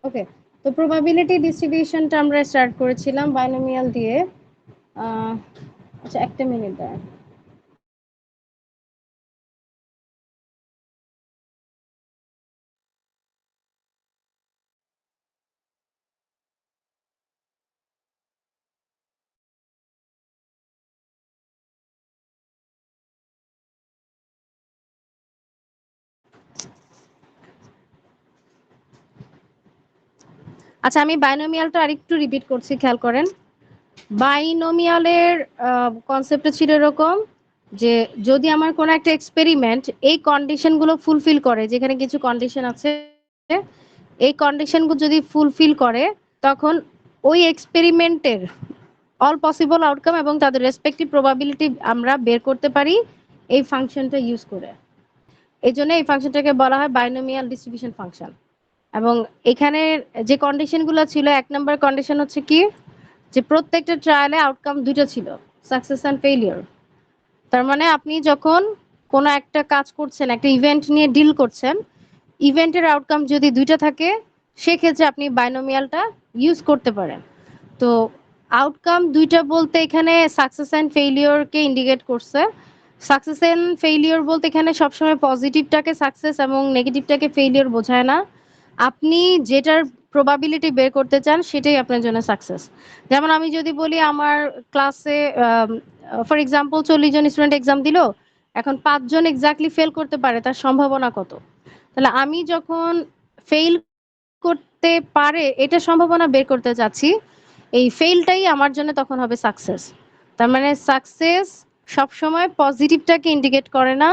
ওকে, তো প্রবাবিলিটি ডিস্ট্রিবিউশনটা আমরা স্টার্ট করেছিলাম বাইনোমিয়াল দিয়ে। আচ্ছা, একটা মিনিট দাঁড়ান। আচ্ছা, আমি বাইনোমিয়ালটা আরেকটু রিপিট করছি, খেয়াল করেন। বাইনোমিয়ালের কনসেপ্টটা ছিল এরকম যে যদি আমার কোনো একটা এক্সপেরিমেন্ট এই কন্ডিশনগুলো ফুলফিল করে, যেখানে কিছু কন্ডিশন আছে, এই কন্ডিশনগুলো যদি ফুলফিল করে, তখন ওই এক্সপেরিমেন্টের অল পসিবল আউটকাম এবং তাদের রেসপেক্টিভ প্রবাবিলিটি আমরা বের করতে পারি এই ফাংশনটা ইউজ করে। এই জন্য এই ফাংশনটাকে বলা হয় বাইনোমিয়াল ডিস্ট্রিবিউশন ফাংশন। এবং এখানে যে কন্ডিশনগুলো ছিল, 1 নম্বর কন্ডিশন হচ্ছে কি, যে প্রত্যেকটা ট্রায়ালে আউটকাম দুটো ছিল, সাকসেস অ্যান্ড ফেলিয়ার। তার মানে আপনি যখন কোনো একটা কাজ করছেন, একটা ইভেন্ট নিয়ে ডিল করছেন, ইভেন্টের আউটকাম যদি দুইটা থাকে, সেক্ষেত্রে আপনি বাইনোমিয়ালটা ইউজ করতে পারেন। তো আউটকাম দুইটা বলতে এখানে সাকসেস অ্যান্ড ফেইলিওরকে ইন্ডিকেট করছে। সাকসেস অ্যান্ড ফেইলিওর বলতে এখানে সবসময় পজিটিভটাকে সাকসেস এবং নেগেটিভটাকে ফেইলিওর বোঝায় না। আপনি যেটার প্রবাবিলিটি বের করতে চান সেটাই আপনার জন্য সাকসেস। যেমন আমি যদি বলি আমার ক্লাসে ফর এক্সাম্পল 40 জন স্টুডেন্ট এক্সাম দিল, এখন 5 জন এক্স্যাক্টলি ফেল করতে পারে, তার সম্ভাবনা কত? তাহলে আমি যখন ফেল করতে পারে এটা সম্ভাবনা বের করতে চাচ্ছি, এই ফেলটাই আমার জন্য তখন হবে সাকসেস। তার মানে সাকসেস সবসময় পজিটিভটাকে ইন্ডিকেট করে না,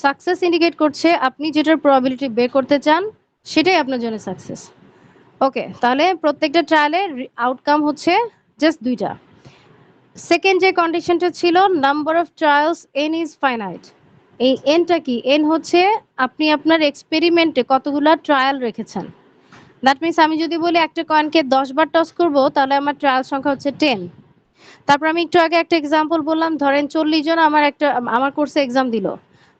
সাকসেস ইন্ডিকেট করছে আপনি যেটার প্রবাবিলিটি বের করতে চান সেটাই আপনার জন্য সাকসেস। ওকে, তাহলে প্রত্যেকটা ট্রায়ালের আউটকাম হচ্ছে জাস্ট দুইটা। সেকেন্ড যে কন্ডিশনটা ছিল, number of trials N is finite. এই এনটা কি? এন হচ্ছে আপনি আপনার এক্সপেরিমেন্টে কতগুলা ট্রায়াল রেখেছেন। দ্যাট মিনস আমি যদি বলি একটা কয়েনকে 10 বার টস করব, তাহলে আমার ট্রায়াল সংখ্যা হচ্ছে 10। তারপর আমি একটু আগে একটা এক্সাম্পল বললাম, ধরেন 40 জন আমার কোর্সে এক্সাম দিল,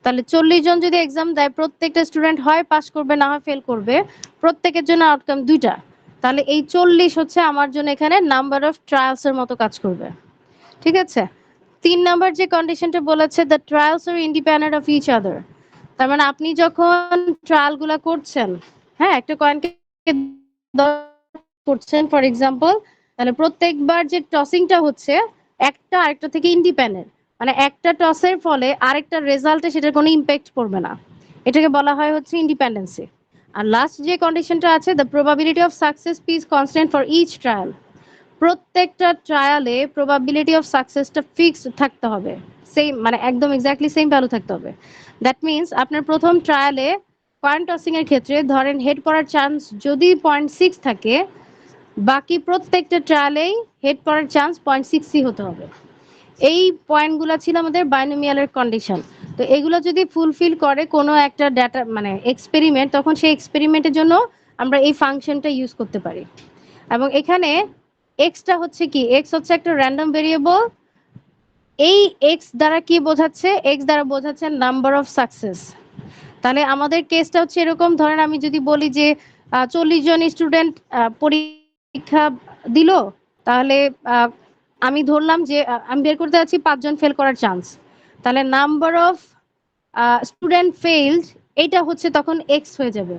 তাহলে 40 জন যদি এক্সাম দেয়, প্রত্যেকটা স্টুডেন্ট হয় পাস করবে না হয় ফেল করবে, প্রত্যেকের জন্য আউটকাম দুইটা। তাহলে এই 40 হচ্ছে আমার জন্য এখানে নাম্বার অফ ট্রায়ালস এর মতো কাজ করবে। ঠিক আছে। 3 নম্বর যে কন্ডিশনটা বলেছে, the trials are independent of each other. তার মানে আপনি যখন ট্রায়াল গুলা করছেন, হ্যাঁ, একটা কয়েনকে করছেন ফর এক্সাম্পল, তাহলে প্রত্যেকবার যে টসিংটা হচ্ছে একটা আরেকটা থেকে ইন্ডিপেন্ডেন্ট, মানে একটা টসের ফলে আরেকটা রেজাল্টে সেটার কোনো ইম্প্যাক্ট পড়বে না, এটাকে বলা হয় হচ্ছে ইন্ডিপেন্ডেন্সি। আর লাস্ট যে কন্ডিশনটা আছে, the probability of success is constant for each trial. প্রত্যেকটা ট্রায়ালে প্রবাবিলিটি অফ সাকসেসটা ফিক্সড থাকতে হবে, সেম, মানে একদম এক্স্যাক্টলি সেম ভ্যালু থাকতে হবে। দ্যাট মিনস আপনার প্রথম ট্রায়ালে কয়েন টসিং এর ক্ষেত্রে ধরেন হেড করার চান্স যদি 0.6 থাকে, বাকি প্রত্যেকটা ট্রায়ালেই হেড করার চান্স 0.6ই হতে হবে। এই পয়েন্টগুলো ছিল আমাদের বাইনোমিয়ালের কন্ডিশন। তো এগুলো যদি ফুলফিল করে কোনো একটা ডাটা মানে এক্সপেরিমেন্ট, তখন সেই এক্সপেরিমেন্টের জন্য আমরা এই ফাংশনটা ইউজ করতে পারি। এবং এখানে এক্সটা হচ্ছে কি, এক্স হচ্ছে একটা র্যান্ডম ভেরিয়েবল। এই এক্স দ্বারা কি বোঝাচ্ছে? এক্স দ্বারা বোঝাচ্ছে নাম্বার অফ সাকসেস। তাহলে আমাদের কেসটা হচ্ছে এরকম, ধরেন আমি যদি বলি যে 40 জন স্টুডেন্ট পরীক্ষা দিল, তাহলে আমি ধরলাম যে আমি বের করতে যাচ্ছি 5 জন ফেল করার চান্স। তাহলে নাম্বার অফ স্টুডেন্ট ফেইলড, এইটা হচ্ছে তখন এক্স হয়ে যাবে।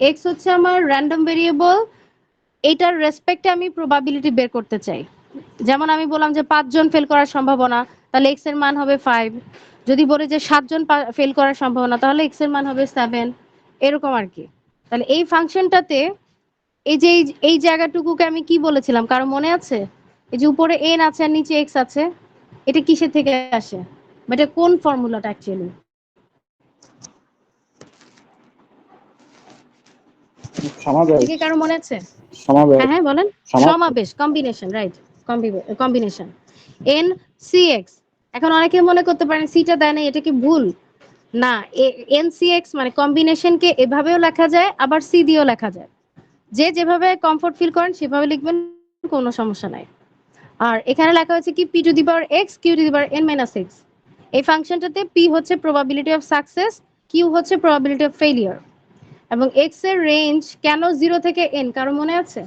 এক্স হচ্ছে আমার র্যান্ডম ভেরিয়েবল, এইটার রেসপেক্টে আমি প্রবাবিলিটি বের করতে চাই। যেমন আমি বললাম যে 5 জন ফেল করার সম্ভাবনা, তাহলে এক্স এর মান হবে 5। যদি বলি যে 7 জন ফেল করার সম্ভাবনা, তাহলে এক্স এর মান হবে 7। এরকম আর কি। তাহলে এই ফাংশনটাতে এই যে এই জায়গাটুকুকে আমি কি বলেছিলাম, কারো মনে আছে? এই যে উপরে এন আছে আর নিচে এক্স আছে, এটা কিসের থেকে আসে বা এটা কোন ফর্মুলাটা অ্যাকচুয়ালি? সমাবেশ। দেখি কারো মনে আছে? সমাবেশ। হ্যাঁ হ্যাঁ বলেন। সমাবেশ, combination, right. Combination N C X. এখন অনেকে মনে করতে পারেন সিটা দেয় না, এটা কি ভুল? না, এন সি এক্স মানে কম্বিনেশনকে এভাবেও লেখা যায়, আবার সি দিয়েও লেখা যায়। যে যেভাবে কমফোর্ট ফিল করেন সেভাবে লিখবেন, কোনো সমস্যা নাই। আর এখানে লেখা হচ্ছে কি P to the power X Q to the power N minus X. এই ফাংশনটাতে পি হচ্ছে প্রবাবিলিটি অফ সাকসেস, কিউ হচ্ছে প্রবাবিলিটি অফ ফেলিয়ার। এবং এক্স এর রেঞ্জ কেন 0 থেকে n কারো মনে আছে?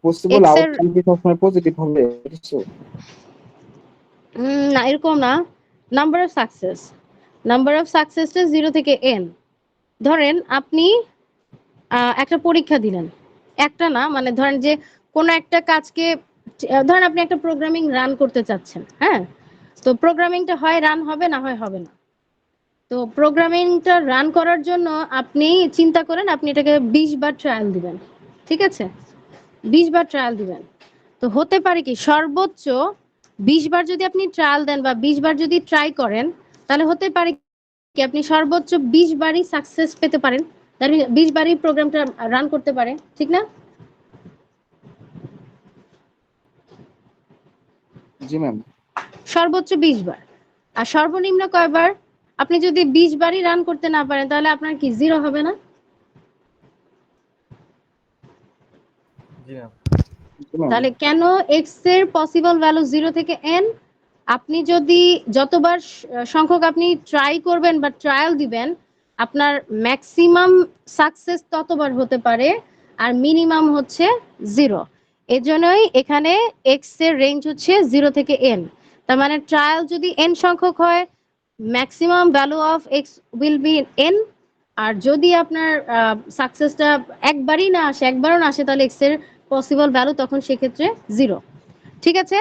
পসিবল এক্স এর আউটকাম কি সবসময় পজিটিভ হবে কিছু? না, এরকম না। নাম্বার অফ সাকসেসটা 0 থেকে n। ধরেন আপনি একটা পরীক্ষা দিলেন, একটা না, মানে ধরেন যে কোনো একটা কাজকে, ধরেন আপনি একটা প্রোগ্রামিং রান করতে চাচ্ছেন, হ্যাঁ, তো প্রোগ্রামিংটা হয় রান হবে, না হয় হবে না। তো প্রোগ্রামিংটা রান করার জন্য আপনি চিন্তা করেন আপনি এটাকে 20 বার ট্রায়াল দিবেন, ঠিক আছে? 20 বার ট্রায়াল দিবেন, তো হতে পারে কি সর্বোচ্চ 20 বার যদি আপনি ট্রায়াল দেন বা 20 বার যদি ট্রাই করেন, তাহলে হতে পারে কি আপনি সর্বোচ্চ 20 বারই সাকসেস পেতে পারেন, তাহলে 20 বারই প্রোগ্রামটা রান করতে পারে, ঠিক না? জি ম্যাম। সর্বোচ্চ 20 বার। আর সর্বনিম্ন কয়বার? আপনি যদি 20 বারই রান করতে না পারেন তাহলে আপনার কি 0 হবে না? জি ম্যাম। জি ম্যাম। তাহলে কেন এক্স এর পসিবল ভ্যালু 0 থেকে n? আপনি যদি যতবার সংখ্যক আপনি ট্রাই করবেন বা ট্রায়াল দিবেন, আপনার ম্যাক্সিমাম সাকসেস ততবার হতে পারে, আর মিনিমাম হচ্ছে 0। এজন্যই এখানে এক্স এর রেঞ্জ হচ্ছে 0 থেকে n। তার মানে ট্রায়াল যদি n সংখ্যক হয়, maximum value of x will be n। আর যদি আপনার সাকসেসটা একবারই না আসে, একবারও না আসে, তাহলে এক্স এর পসিবল ভ্যালু তখন সেক্ষেত্রে 0। ঠিক আছে?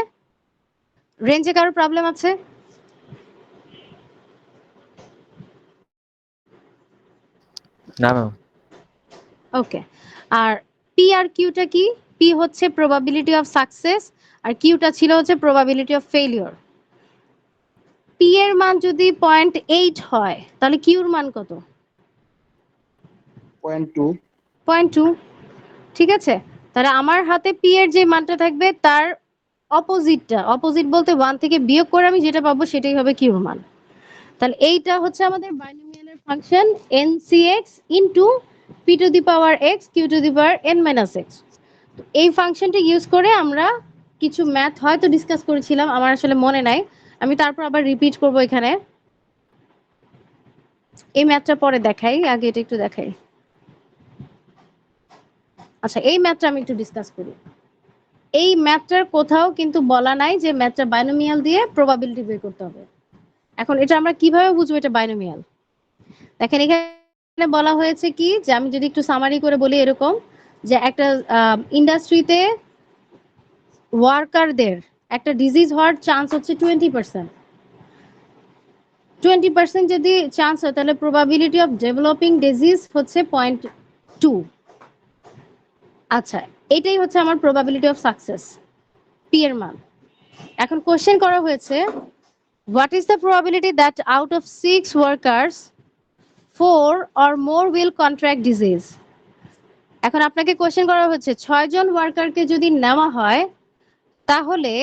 রেঞ্জে কারো প্রবলেম আছে? না ম্যাম। ওকে। আর পি আর কিউটা কি? পি হচ্ছে প্রবাবিলিটি অফ সাকসেস, আর কিউটা ছিল হচ্ছে প্রবাবিলিটি অফ ফেলিওর। পি এর মান যদি 0.8 হয় তাহলে কিউর মান কত? 0.2। 0.2। ঠিক আছে, তাহলে আমার হাতে পি এর যে মানটা থাকবে তার অপোজিট বলতে 1 থেকে বিয়োগ করে আমি যেটা পাবো সেটাই হবে কিউর মান। তাহলে এইটা হচ্ছে আমাদের বাইনোমিয়ালের function ncx into p to the power x q to the power n minus x। এই ফাংশনটা ইউজ করে আমরা কিছু ম্যাথ হয়তো ডিসকাস করেছিলাম, আমার আসলে মনে নাই, আমি তারপর আবার রিপিট করব এখানে। এই ম্যাথটা পরে দেখাই, আগে এটা একটু দেখাই। আচ্ছা, এই ম্যাথটা আমি একটু ডিসকাস করি। এই ম্যাথটার কোথাও কিন্তু বলা নাই যে ম্যাথটা বাইনোমিয়াল দিয়ে প্রবাবিলিটি বের করতে হবে। এখন এটা আমরা কিভাবে বুঝবো এটা বাইনোমিয়াল? দেখেন এখানে বলা হয়েছে কি, যে আমি যদি একটু সামারি করে বলি এরকম, যে একটা ইন্ডাস্ট্রিতে ওয়ার্কারদের একটা ডিজিজ হওয়ার চান্স হচ্ছে 20%। 20% যদি চান্স হয় তাহলে প্রবাবিলিটি অফ ডেভেলপিং ডিজিজ হচ্ছে 0.2। আচ্ছা, এটাই হচ্ছে আমার প্রবাবিলিটি অফ সাকসেস, পি এর মান। এখন কোশ্চেন করা হয়েছে, what is the probability that out of 6 workers 4 or more will contract disease? এখন আপনাকে কোশ্চেন করা হচ্ছে 6 জন ওয়ার্কারকে যদি নেওয়া হয় তাহলে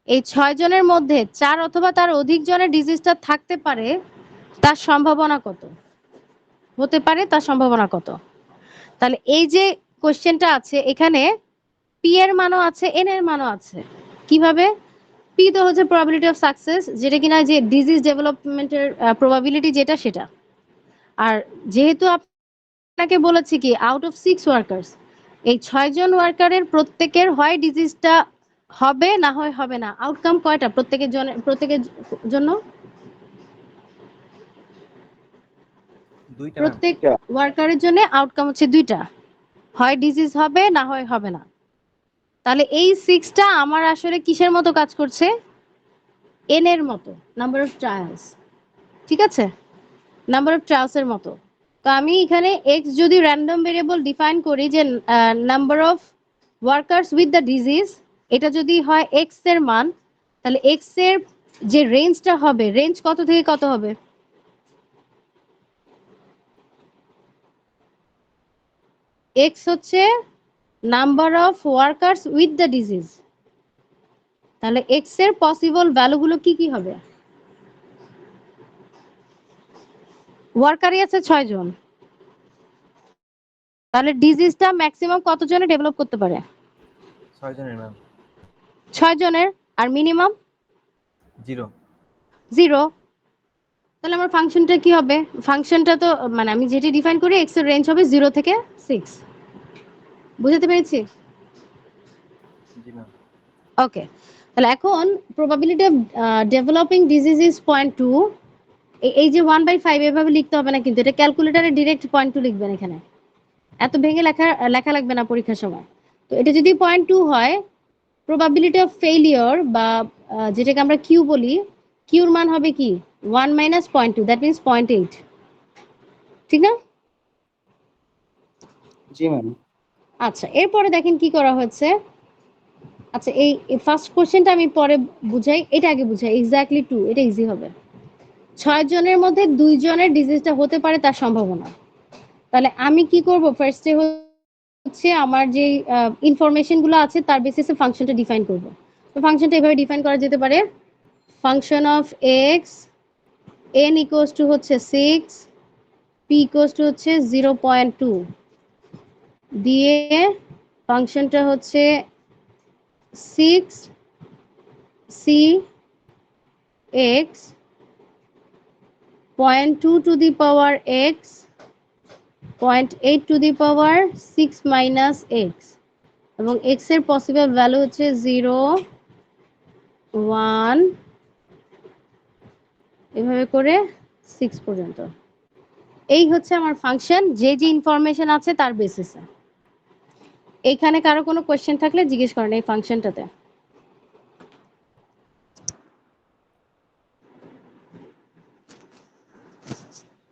এই 6 জনের মধ্যে 4 অথবা তার অধিক জনের ডিজিজটা থাকতে পারে, তার সম্ভাবনা কত হতে পারে, তার সম্ভাবনা কত? তাহলে এই যে কোশ্চেনটা আছে এখানে পি এর মানও আছে, এন এর মানও আছে। কিভাবে? পি তো হচ্ছে প্রবাবিলিটি অফ সাকসেস, যেটা কিনা যে ডিজিজ ডেভেলপমেন্টের প্রবাবিলিটি যেটা সেটা। আর যেহেতু আপনাকে বলেছি কি আউট অফ 6 ওয়ার্কার্স, এই 6 জন ওয়ার্কারের প্রত্যেকের হয় ডিজিজটা হবে, না হয় হবে না। আউটকাম কয়টা প্রত্যেকের জন্য? দুইটা ম্যাম। প্রত্যেক ওয়ার্কারের জন্য আউটকাম হচ্ছে দুইটা, হয় ডিজিজ হবে, না হয় হবে না। তাহলে এই 6টা আমার আসলে কিসের মতো কাজ করছে? এন এর মতো, নাম্বার অফ ট্রায়ালস। ঠিক আছে, নাম্বার অফ ট্রায়ালস এর মতো। তো আমি এখানে এক্স যদি র্যান্ডম ভেরিয়েবল ডিফাইন করি যে number of workers with the disease, এটা যদি হয় এক্স এর মান, তাহলে এক্স এর যে রেঞ্জটা হবে, রেঞ্জ কত থেকে কত হবে? এক্স হচ্ছে number of workers with the disease, তাহলে এক্স এর পসিবল ভ্যালুগুলো কি কি হবে? ওয়ার্কারই আছে 6 জন, তাহলে ডিজিজটা ম্যাক্সিমাম কতজনে ডেভেলপ করতে পারে? 6 জনের ম্যাম। 6 জনের, আর মিনিমাম 0 0। তাহলে আমার ফাংশনটা কি হবে? ফাংশনটা তো মানে আমি যেটি ডিফাইন করি x এর রেঞ্জ হবে 0 থেকে 6। বুঝতে পেরেছি? জি ম্যাম ওকে, তাহলে এখন probability of developing disease is 0.2। এই যে 1/5 এভাবে লিখতে হবে না, কিন্তু এটা ক্যালকুলেটরে ডিরেক্ট 0.2 লিখবেন এখানে। এত ভেঙে লেখা লাগবে না পরীক্ষার সময়। তো এটা যদি 0.2 হয়, প্রবাবিলিটি অফ ফেইলিওর বা যেটাকে আমরা কিউ বলি, কিউর মান হবে কি 1 মাইনাস 0.2, দ্যাট মিনস 0.8। ঠিক না? জি ম্যাম। আচ্ছা, এরপরে দেখেন কি করা হয়েছে। আচ্ছা, এই ফার্স্ট কোশ্চেনটা আমি পরে বুঝাই, এটা আগে বুঝাই। এক্স্যাক্টলি 2, এটা ইজি হবে। 6 জনের মধ্যে 2 জনের ডিজিজটা হতে পারে তার সম্ভাবনা। তাহলে আমি কি করব? ফার্স্টে হচ্ছে আমার যে ইনফরমেশন গুলো আছে তার বেসিসে ফাংশনটা ডিফাইন করব। তো ফাংশনটা এভাবে ডিফাইন করা যেতে পারে, function of x n equals to হচ্ছে 6, p ইকুয়ালস টু হচ্ছে 0.2 দিয়ে ফাংশনটা হচ্ছে 6 c x 0.2 two the power x 0.8 two the power 6 minus x, এবং x এর পসিবল ভ্যালু হচ্ছে 0, 1 এভাবে করে 6 পর্যন্ত। এই হচ্ছে আমার ফাংশন, যে যে ইনফরমেশন আছে তার বেসিসে। এইখানে কারো কোনো কোয়েশ্চেন থাকলে জিজ্ঞেস করেন এই ফাংশনটাতে।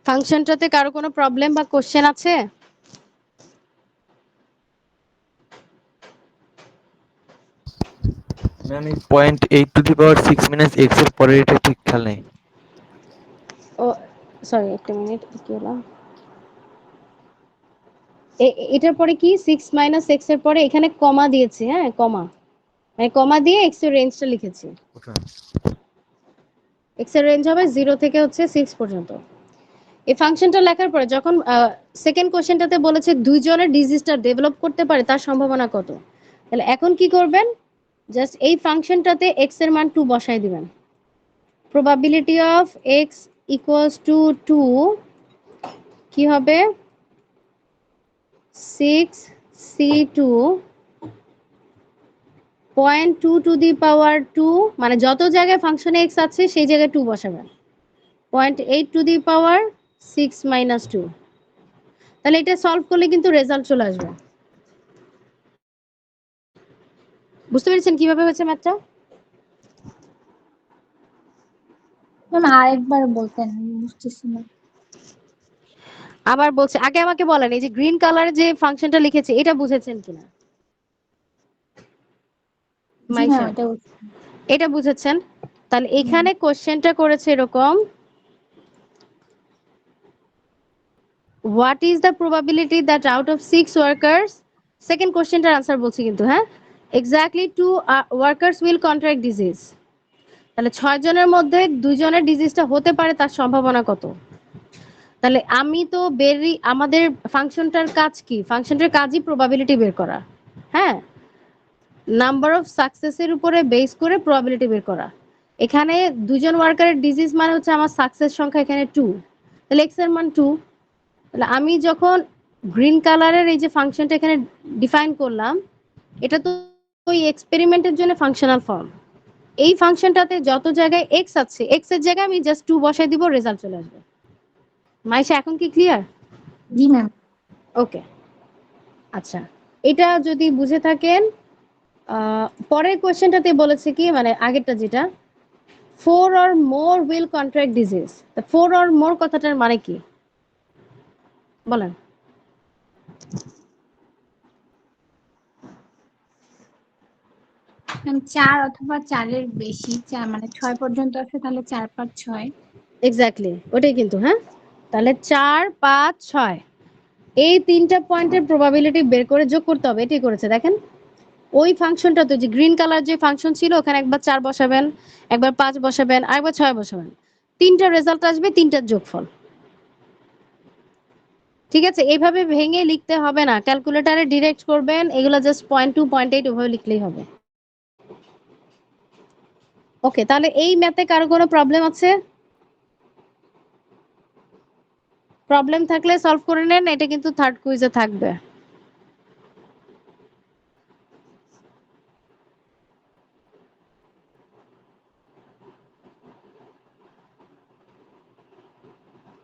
ফাংশনটাতে কারো কোনো প্রবলেম বা কোশ্চেন আছে? ম্যাম এই 0.8 two the power 6 minus x এর পরের এটা ঠিক খেয়াল নেই। ও সরি, একটা মিনিট, কি হলো? এটার পরে কি 6 মাইনাস x এর পরে এখানে কমা দিয়েছি, হ্যাঁ কমা, মানে কমা দিয়ে x এর রেঞ্জটা লিখেছি। ওকে x এর রেঞ্জ হবে 0 থেকে হচ্ছে 6 পর্যন্ত। এই ফাংশনটা লেখার পরে যখন সেকেন্ড কোশ্চেনটাতে বলেছে 2 জনের ডিজিজটা ডেভেলপ করতে পারে তার সম্ভাবনা কত, তাহলে এখন কি করবেন? জাস্ট এই ফাংশনটাতে x এর মান 2 বসায় দিবেন। Probability of x equals to 2 কি হবে 6c2 0.2 টু দি পাওয়ার 2, মানে যত জায়গায় ফাংশনে x আছে সেই জায়গায় 2 বসাবেন। 0.8 টু দি পাওয়ার 6 মাইনাস 2। তাহলে এটা সলভ করলে কিন্তু রেজাল্ট চলে আসবে। বুঝতে পেরেছেন কিভাবে হয়েছে ম্যাথটা? ম্যাম আরেকবার বলতেন, বুঝতেছি না। আবার বলছে, আগে আমাকে বলেন এই যে গ্রিন কালার যে ফাংশনটা লিখেছে এটা বুঝেছেন কিনা? জি ম্যাম, মাইশা, এটা বুঝেছেন? তাহলে এখানে কোশ্চেনটা করেছে এরকম, what is the probability that out of 6 workers, second কোশ্চেনটার আনসার বলছি কিন্তু, হ্যাঁ, exactly 2 workers will contract disease। তাহলে 6 জনের মধ্যে 2 জনের ডিজিজটা হতে পারে তার সম্ভাবনা কত? তাহলে আমি তো আমাদের ফাংশনটার কাজ কি? ফাংশনটার কাজই প্রবাবিলিটি বের করা, হ্যাঁ, নাম্বার অফ সাকসেসের উপরে বেস করে প্রবাবিলিটি বের করা। এখানে 2 জন ওয়ার্কারের ডিজিজ মানে হচ্ছে আমার সাকসেস সংখ্যা এখানে 2, তাহলে x এর মান 2। তাহলে আমি যখন গ্রিন কালারের এই যে ফাংশনটা এখানে ডিফাইন করলাম, এটা তো ওই এক্সপেরিমেন্টের জন্য ফাংশনাল ফর্ম। এই ফাংশনটাতে যত জায়গায় x আছে, x এর জায়গায় আমি জাস্ট 2 বসাই দিব, রেজাল্ট চলে আসবে। মাইশা, এখন কি ক্লিয়ার? জি ম্যাম। ওকে, আচ্ছা, এটা যদি বুঝে থাকেন, পরের কোয়েশ্চেনটাতে বলেছে কি, মানে আগেরটা যেটা 4 or more will contract disease, 4 or more কথাটার মানে কি বলেন? ম্যাম 4 অথবা 4-এর বেশি, 4 মানে 6 পর্যন্ত আছে, তাহলে 4, 5, 6। এক্স্যাক্টলি ওটাই কিন্তু, হ্যাঁ। তাহলে 4, 5, 6 এই তিনটা পয়েন্টের প্রবাবিলিটি বের করে যোগ করতে হবে, এটাই করেছে। দেখেন ওই ফাংশনটা তো যে গ্রিন কালার যে ফাংশন ছিল ওখানে একবার 4 বসাবেন, একবার 5 বসাবেন, আরেকবার 6 বসাবেন, তিনটা রেজাল্ট আসবে, তিনটার যোগফল। ঠিক আছে, এইভাবে ভেঙে লিখতে হবে না, ক্যালকুলেটরে ডিরেক্ট করবেন, এগুলো জাস্ট 0.2 0.8 ওভাবে লিখলেই হবে। ওকে, তাহলে এই ম্যাথে কারো কোনো প্রবলেম আছে? প্রবলেম থাকলে সলভ করে নেন, এটা কিন্তু থার্ড কুইজে থাকবে।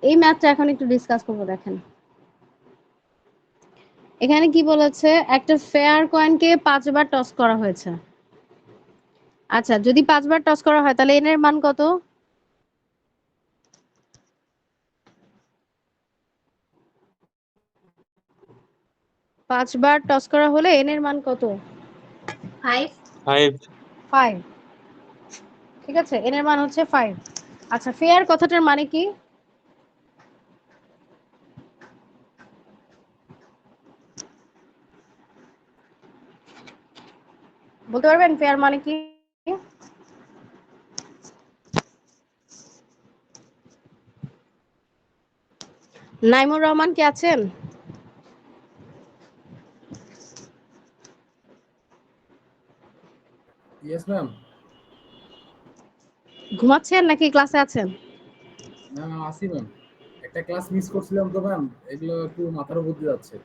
এই ম্যাথটা এখন একটু ডিসকাস করবো। দেখেন এখানে কি বলেছে, একটা ফেয়ার কয়েনকে 5 বার টস করা হয়েছে। আচ্ছা, যদি 5 বার টস করা হয় তাহলে এন এর মান কত? 5 বার টস করা হলে এন এর মান কত? 5 5। ঠিক আছে, এন এর মান হচ্ছে 5। আচ্ছা, ফেয়ার কথাটার মানে কি? বলতে পারবেন ফেয়ার মানে কি? নাইমুর রহমান কি আছেন? Yes ma'am. ঘুমাচ্ছেন নাকি ক্লাসে আছেন? না ম্যাম, আসি ম্যাম। একটা ক্লাস মিস করছিলাম তো ম্যাম, এগুলো একটু মাথার উপর দিয়ে যাচ্ছে।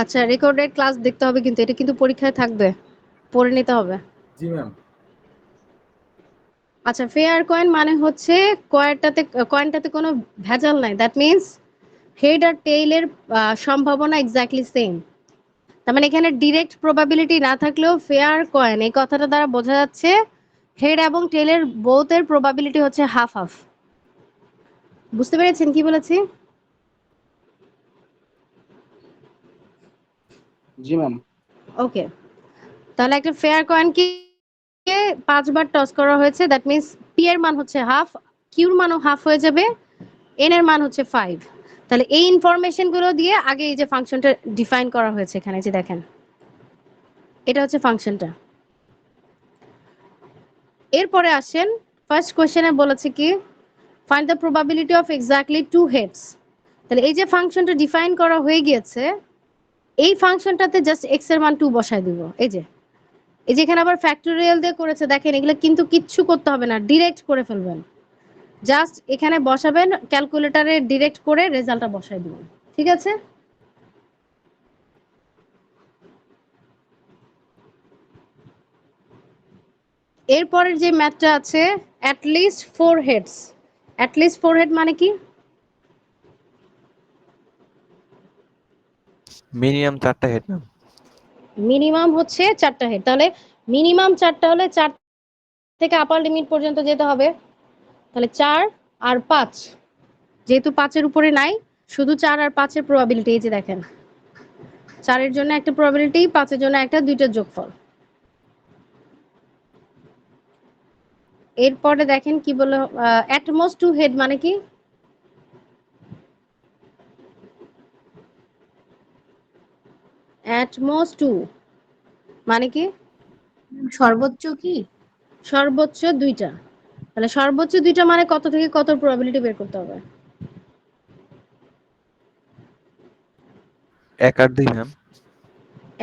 আচ্ছা, রেকর্ডেড ক্লাস দেখতে হবে, কিন্তু এটা কিন্তু পরীক্ষায় থাকবে, পড়ে নিতে হবে। জি ম্যাম। আচ্ছা, ফেয়ার কয়েন মানে হচ্ছে কয়েনটাতে কোনো ভেজাল নাই। দ্যাট মিন্স হেড আর টেইলের সম্ভাবনা এক্স্যাক্টলি সেম। তার মানে এখানে ডিরেক্ট প্রবাবিলিটি না থাকলেও ফেয়ার কয়েন এই কথাটা দ্বারা বোঝা যাচ্ছে হেড এবং টেইলের বোথের প্রবাবিলিটি হচ্ছে হাফ হাফ। বুঝতে পেরেছেন কি বলেছি? জি ম্যাম। ওকে, তাহলে একটা ফেয়ার কয়েনকে 5 বার টস করা হয়েছে, দ্যাট মিন্স পি এর মান হচ্ছে হাফ, কিউর মানও হাফ হয়ে যাবে, এন এর মান হচ্ছে 5। তাহলে এই ইনফরমেশন গুলো দিয়ে আগে এই যে ফাংশনটা ডিফাইন করা হয়েছে এখানে, যে দেখেন এটা হচ্ছে ফাংশনটা। এরপরে আসেন, ফার্স্ট কোশ্চেনে বলেছে কি find the probability of exactly 2 heads. তাহলে এই যে ফাংশনটা ডিফাইন করা হয়ে গিয়েছে, এই ফাংশনটাতে জাস্ট এক্স এর মান 2 বসায় দিব। এই যে এখানে আবার ফ্যাক্টোরিয়াল দিয়ে করেছে, দেখেন এগুলো কিন্তু কিচ্ছু করতে হবে না, ডিরেক্ট করে ফেলবেন। জাস্ট এখানে বসাবেন, ক্যালকুলেটরে ডিরেক্ট করে রেজাল্টটা বসায় দিবেন। ঠিক আছে, এরপরের যে ম্যাথটা আছে অ্যাটলিস্ট 4 হেডস। অ্যাটলিস্ট 4 হেড মানে কি? মিনিমাম 4টা হেড ম্যাম। মিনিমাম হচ্ছে 4টা হেড। তাহলে মিনিমাম 4টা হলে 4 থেকে আপার লিমিট পর্যন্ত যেতে হবে। তাহলে 4 আর 5, যেহেতু 5-এর উপরে নাই, শুধু 4 আর 5-এর প্রবাবিলিটি। এই যে দেখেন 4-এর জন্য একটা প্রবাবিলিটি, 5-এর জন্য একটা, দুইটার যোগফল। এরপরে দেখেন কি বলে, অ্যাট মোস্ট 2 হেড মানে কি? অ্যাট মোস্ট 2 মানে কি? সর্বোচ্চ কি? সর্বোচ্চ 2টা। তাহলে সর্বোচ্চ 2টা মানে কত থেকে কত প্রবাবিলিটি বের করতে হবে? 1 আর 2 ম্যাম।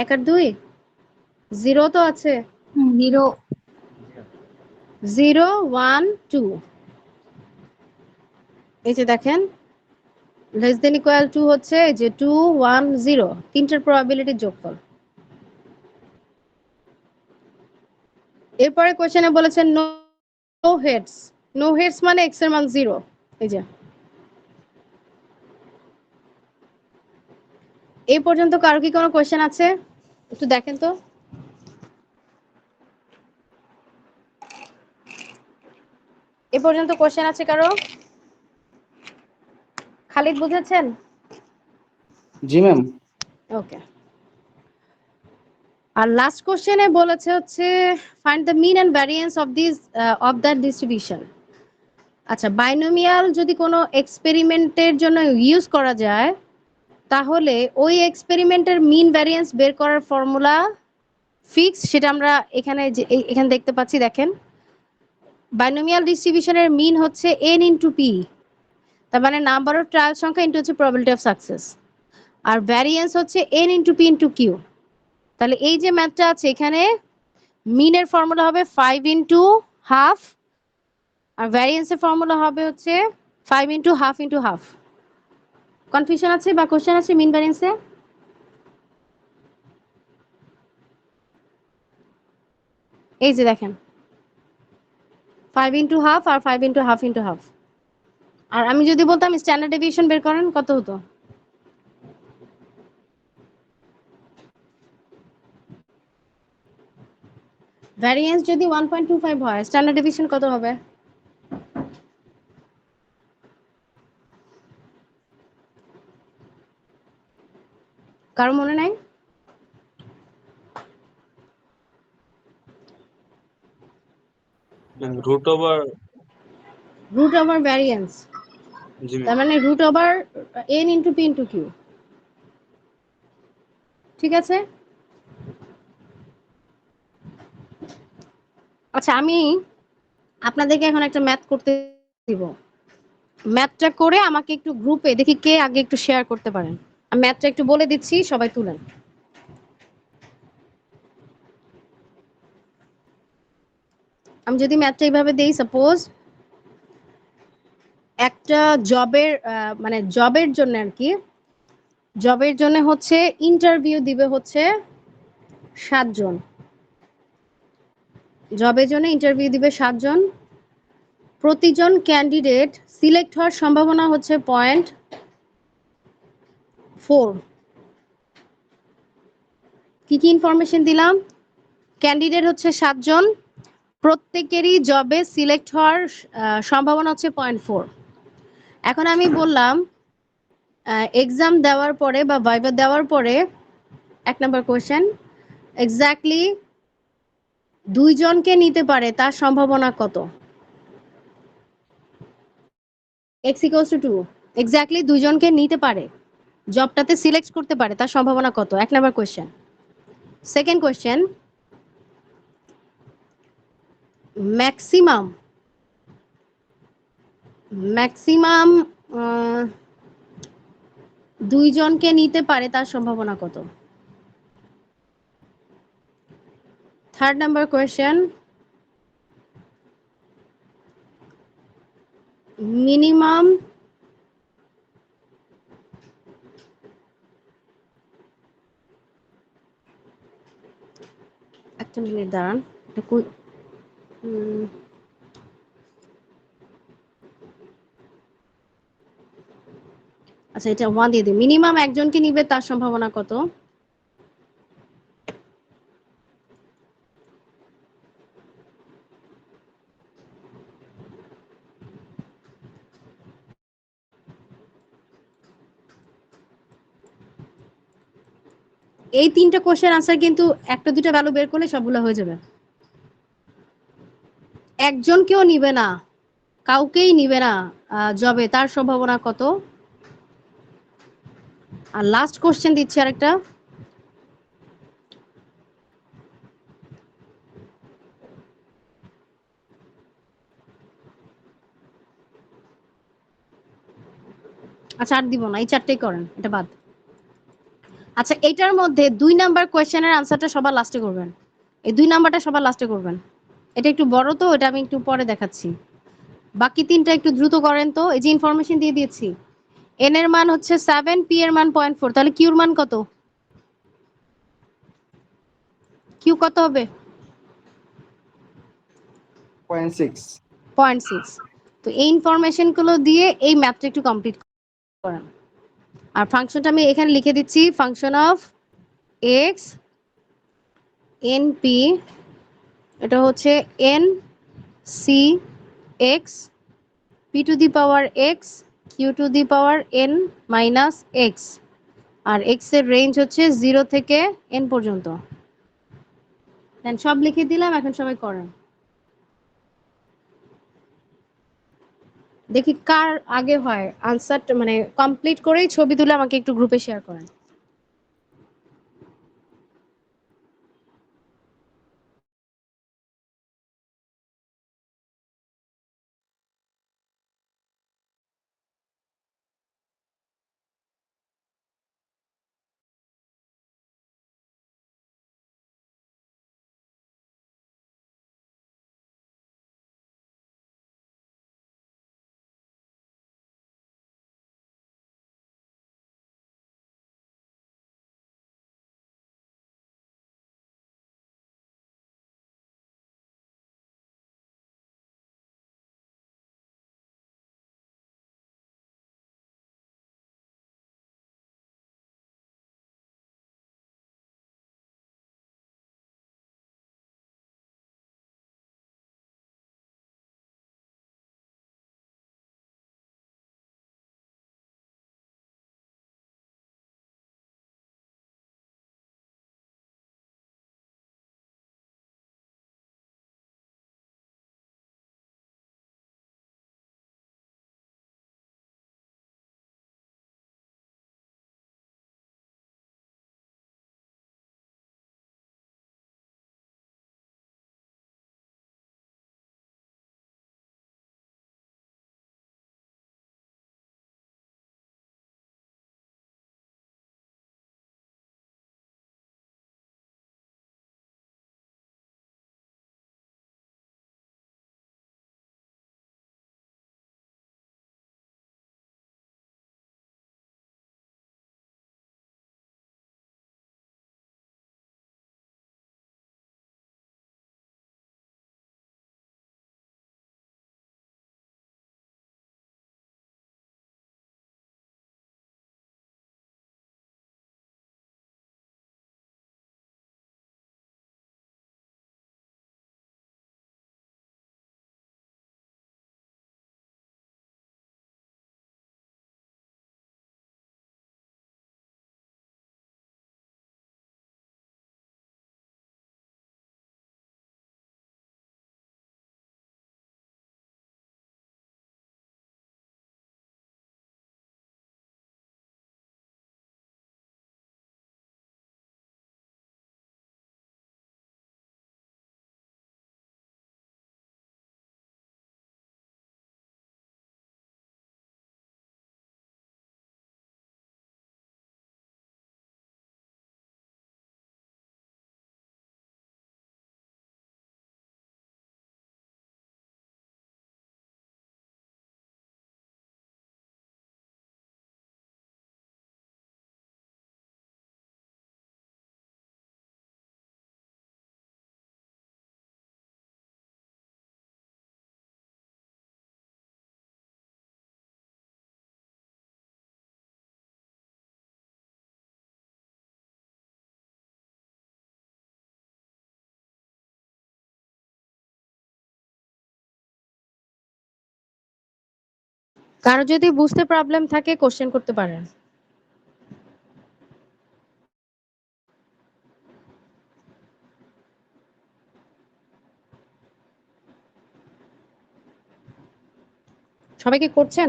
1 আর 2, 0 তো আছে। 0 0 1 2। এই যে দেখেন লেস দেন ইকুয়াল টু হচ্ছে এই যে 2 1 0, তিনটার প্রবাবিলিটির যোগফল। এরপরে কোশ্চেনে বলেছেন নো হেডস। নো হেডস মানে এক্স এর মান 0। এই যে এই পর্যন্ত কারো কি কোনো কোশ্চেন আছে? একটু দেখেন তো। এ পর্যন্ত কোশ্চেন আছে কারো? খালিদ বুঝেছেন? জি ম্যাম। ওকে। আর লাস্ট কোশ্চেনে বলেছে হচ্ছে find the mean and variance of that distribution. আচ্ছা, বাইনোমিয়াল যদি কোনো এক্সপেরিমেন্টের জন্য ইউজ করা যায়, তাহলে ওই এক্সপেরিমেন্টের মিন ভ্যারিয়েন্স বের করার ফর্মুলা ফিক্স, সেটা আমরা এখানে দেখতে পাচ্ছি। দেখেন বাইনোমিয়াল ডিস্ট্রিবিউশনের মিন হচ্ছে n ইন্টু পি, তার মানে নাম্বার অফ ট্রায়াল সংখ্যা ইন্টু হচ্ছে প্রবাবিলিটি অফ সাকসেস, আর ভ্যারিয়েন্স হচ্ছে n into P into Q. তাহলে এই যে ম্যাথটা আছে এখানে মিনের ফর্মুলা হবে 5 ইন্টু হাফ, আর ভ্যারিয়েন্সের ফর্মুলা হবে হচ্ছে 5 into half into half. Confusion আছে বা কোশ্চেন আছে মিন ভ্যারিয়েন্সে? এই যে দেখেন 5 ইন্টু হাফ আর 5 ইন্টু হাফ ইন্টু হাফ। আর আমি যদি বলতাম স্ট্যান্ডার্ড ডেভিয়েশন বের করেন, কত হতো? ভ্যারিয়েন্স যদি 1.25 হয়, স্ট্যান্ডার্ড ডেভিয়েশন কত হবে? কারো মনে নাই? Root over. Root over variance, জি তার ম্যাম। মানে root over n into p into q। ঠিক আছে। আচ্ছা, আমি আপনাদেরকে এখন একটা ম্যাথ করতে দিব। ম্যাথটা করে আমাকে একটু গ্রুপে দেখি কে আগে একটু শেয়ার করতে পারেন। আমি ম্যাথটা একটু বলে দিচ্ছি, সবাই তুলেন। আমি যদি ম্যাথটা এইভাবে দেই, সাপোজ একটা জবের মানে জবের জন্য আর কি, জবের জন্য হচ্ছে ইন্টারভিউ দিবে হচ্ছে 7 জন। জবের জন্য ইন্টারভিউ দিবে 7 জন। প্রতিজন ক্যান্ডিডেট সিলেক্ট হওয়ার সম্ভাবনা হচ্ছে 0.4। কি কি ইনফরমেশন দিলাম? ক্যান্ডিডেট হচ্ছে 7 জন, প্রত্যেকেরই জবে সিলেক্ট হওয়ার সম্ভাবনা হচ্ছে 0.4। এখন আমি বললাম এক্সাম দেওয়ার পরে বা ভাইভা দেওয়ার পরে 1 নাম্বার কোয়েশ্চেন, এক্স্যাক্টলি 2 জনকে নিতে পারে তার সম্ভাবনা কত? x equals to 2, এক্স্যাক্টলি 2 জনকে নিতে পারে, জবটাতে সিলেক্ট করতে পারে, তার সম্ভাবনা কত? 1 number question. Second question, maximum maximum 2 জনকে নিতে পারে তার সম্ভাবনা কত? থার্ড নাম্বার কোয়েশ্চেন, মিনিমাম একটা মিনিট দাঁড়ান, এটা আচ্ছা এটা 1 দিয়ে দিই। মিনিমাম একজনকে নিবে তার সম্ভাবনা কত? এই 3টা কোশ্চেন আনসার কিন্তু একটা দুটো ভ্যালু বের করলে সবগুলো হয়ে যাবে। একজনকেও নিবে না, কাউকেই নিবে না জবে, তার সম্ভাবনা কত? আর লাস্ট কোশ্চেন দিচ্ছি আরেকটা, আচ্ছা আর দিব না, এই 4টেই করেন, এটা বাদ। আচ্ছা এটার মধ্যে 2 নাম্বার কোয়েশ্চেনের আনসারটা সবার লাস্টে করবেন, এই 2 নাম্বারটা সবার লাস্টে করবেন। এটা একটু বড় তো, এটা আমি একটু পরে দেখাচ্ছি। বাকি 3টা একটু দ্রুত করেন তো। এই যে ইনফরমেশন দিয়ে দিয়েছি, এন এর মান হচ্ছে 7, পি এর মান 0.4, তাহলে কিউর মান কত? কিউ কত হবে? 0.6। 0.6। তো এই ইনফরমেশন গুলো দিয়ে এই ম্যাথটা একটু কমপ্লিট করেন। আর ফাংশনটা আমি এখানে লিখে দিচ্ছি, function of X N P, এটা হচ্ছে N C X P to the power X Q to the power N minus X, আর এক্স এর রেঞ্জ হচ্ছে 0 থেকে এন পর্যন্ত। দেন সব লিখে দিলাম, এখন সবাই করেন। দেখি কার আগে হয় আনসারটা, মানে কমপ্লিট করেই ছবি তুলে আমাকে একটু গ্রুপে শেয়ার করেন। কারো যদি বুঝতে প্রবলেম থাকে কোশ্চেন করতে পারেন। সবাই কি করছেন?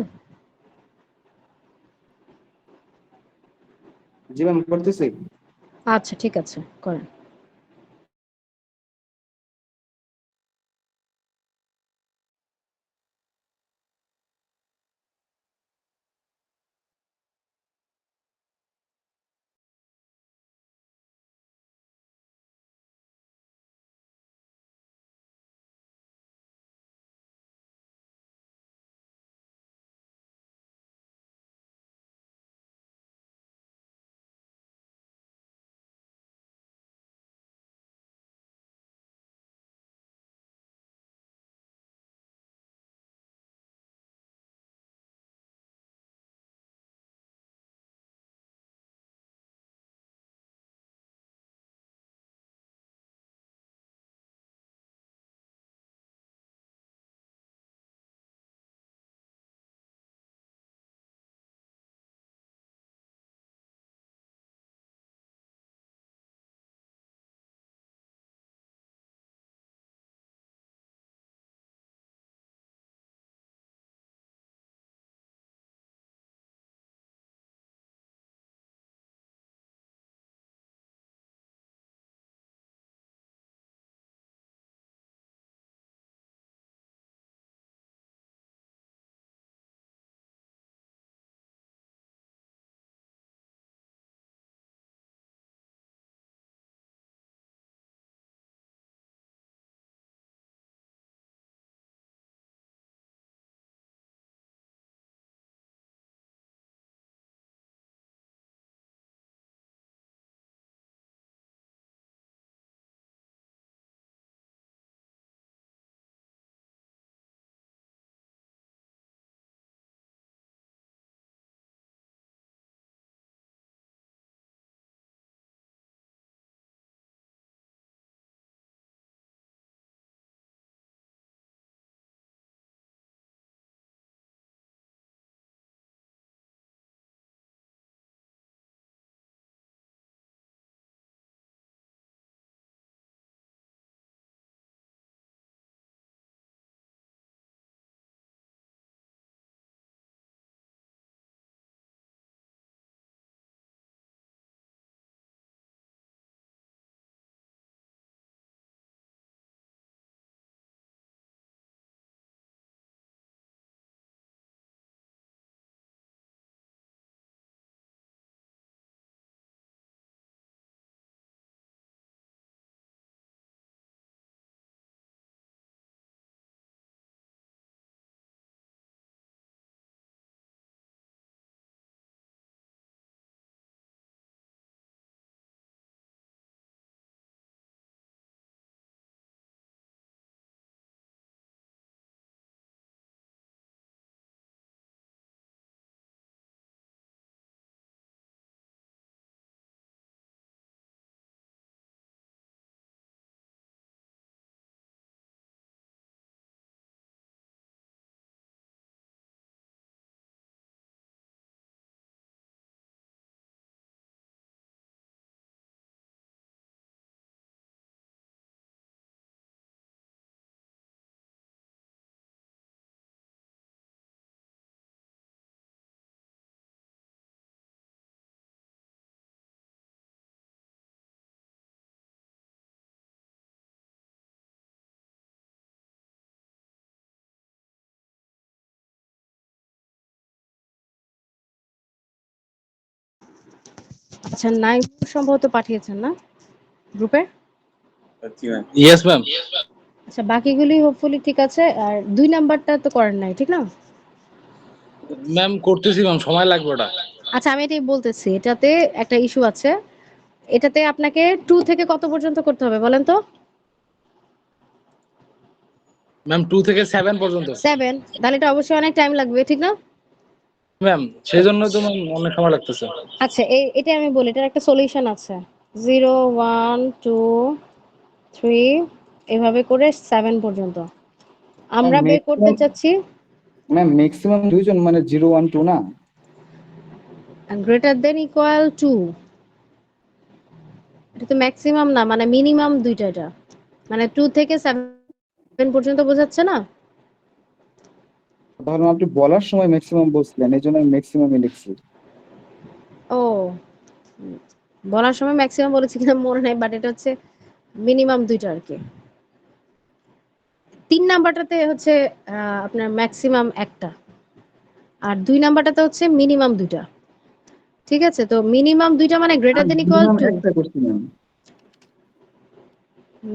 জি ম্যাম করতেছি। আচ্ছা ঠিক আছে, করেন। আচ্ছা, নাইম সম্ভবত পাঠিয়েছেন না গ্রুপে? Yes ma'am. আচ্ছা, বাকিগুলি হোপফুলি ঠিক আছে। আর ২ নাম্বারটা তো করেন নাই, ঠিক না? ম্যাম করতেছি ম্যাম, সময় লাগবে ওটা। আচ্ছা, আমি এটাই বলতেছি। এটাতে একটা ইস্যু আছে। এটাতে আপনাকে 2 থেকে কত পর্যন্ত করতে হবে বলেন তো? ম্যাম 2 থেকে 7 পর্যন্ত। 7? তাহলে এটা অবশ্যই অনেক টাইম লাগবে, ঠিক না? ম্যাম সেই জন্য তো ম্যাম অনেক সময় লাগতেছে। আচ্ছা, এটা আমি বলি, এটার একটা সলিউশন আছে। 0, 1, 2, 3 এভাবে করে 7 পর্যন্ত। আমরা বের করতে চাচ্ছি ম্যাম ম্যাক্সিমাম দুইজন মানে 0 1 2 না? গ্রেটার দেন ইকুয়াল টু, এটা তো ম্যাক্সিমাম না, মানে মিনিমাম দুইটা, এটা মানে 2 থেকে 7 পর্যন্ত বোঝাচ্ছে না? ধরুন আপনি বলার সময় ম্যাক্সিমাম বলছিলেন, এই জন্য আমি ম্যাক্সিমামই লিখছি। ও, বলার সময় ম্যাক্সিমাম বলেছি কিনা মনে নাই, বাট এটা হচ্ছে মিনিমাম দুইটা আর কি। 3 নাম্বারটাতে হচ্ছে আপনার ম্যাক্সিমাম একটা, আর 2 নাম্বারটাতে হচ্ছে মিনিমাম দুইটা। ঠিক আছে, তো মিনিমাম দুইটা মানে greater than equal minimum two, একটা করছি ম্যাম।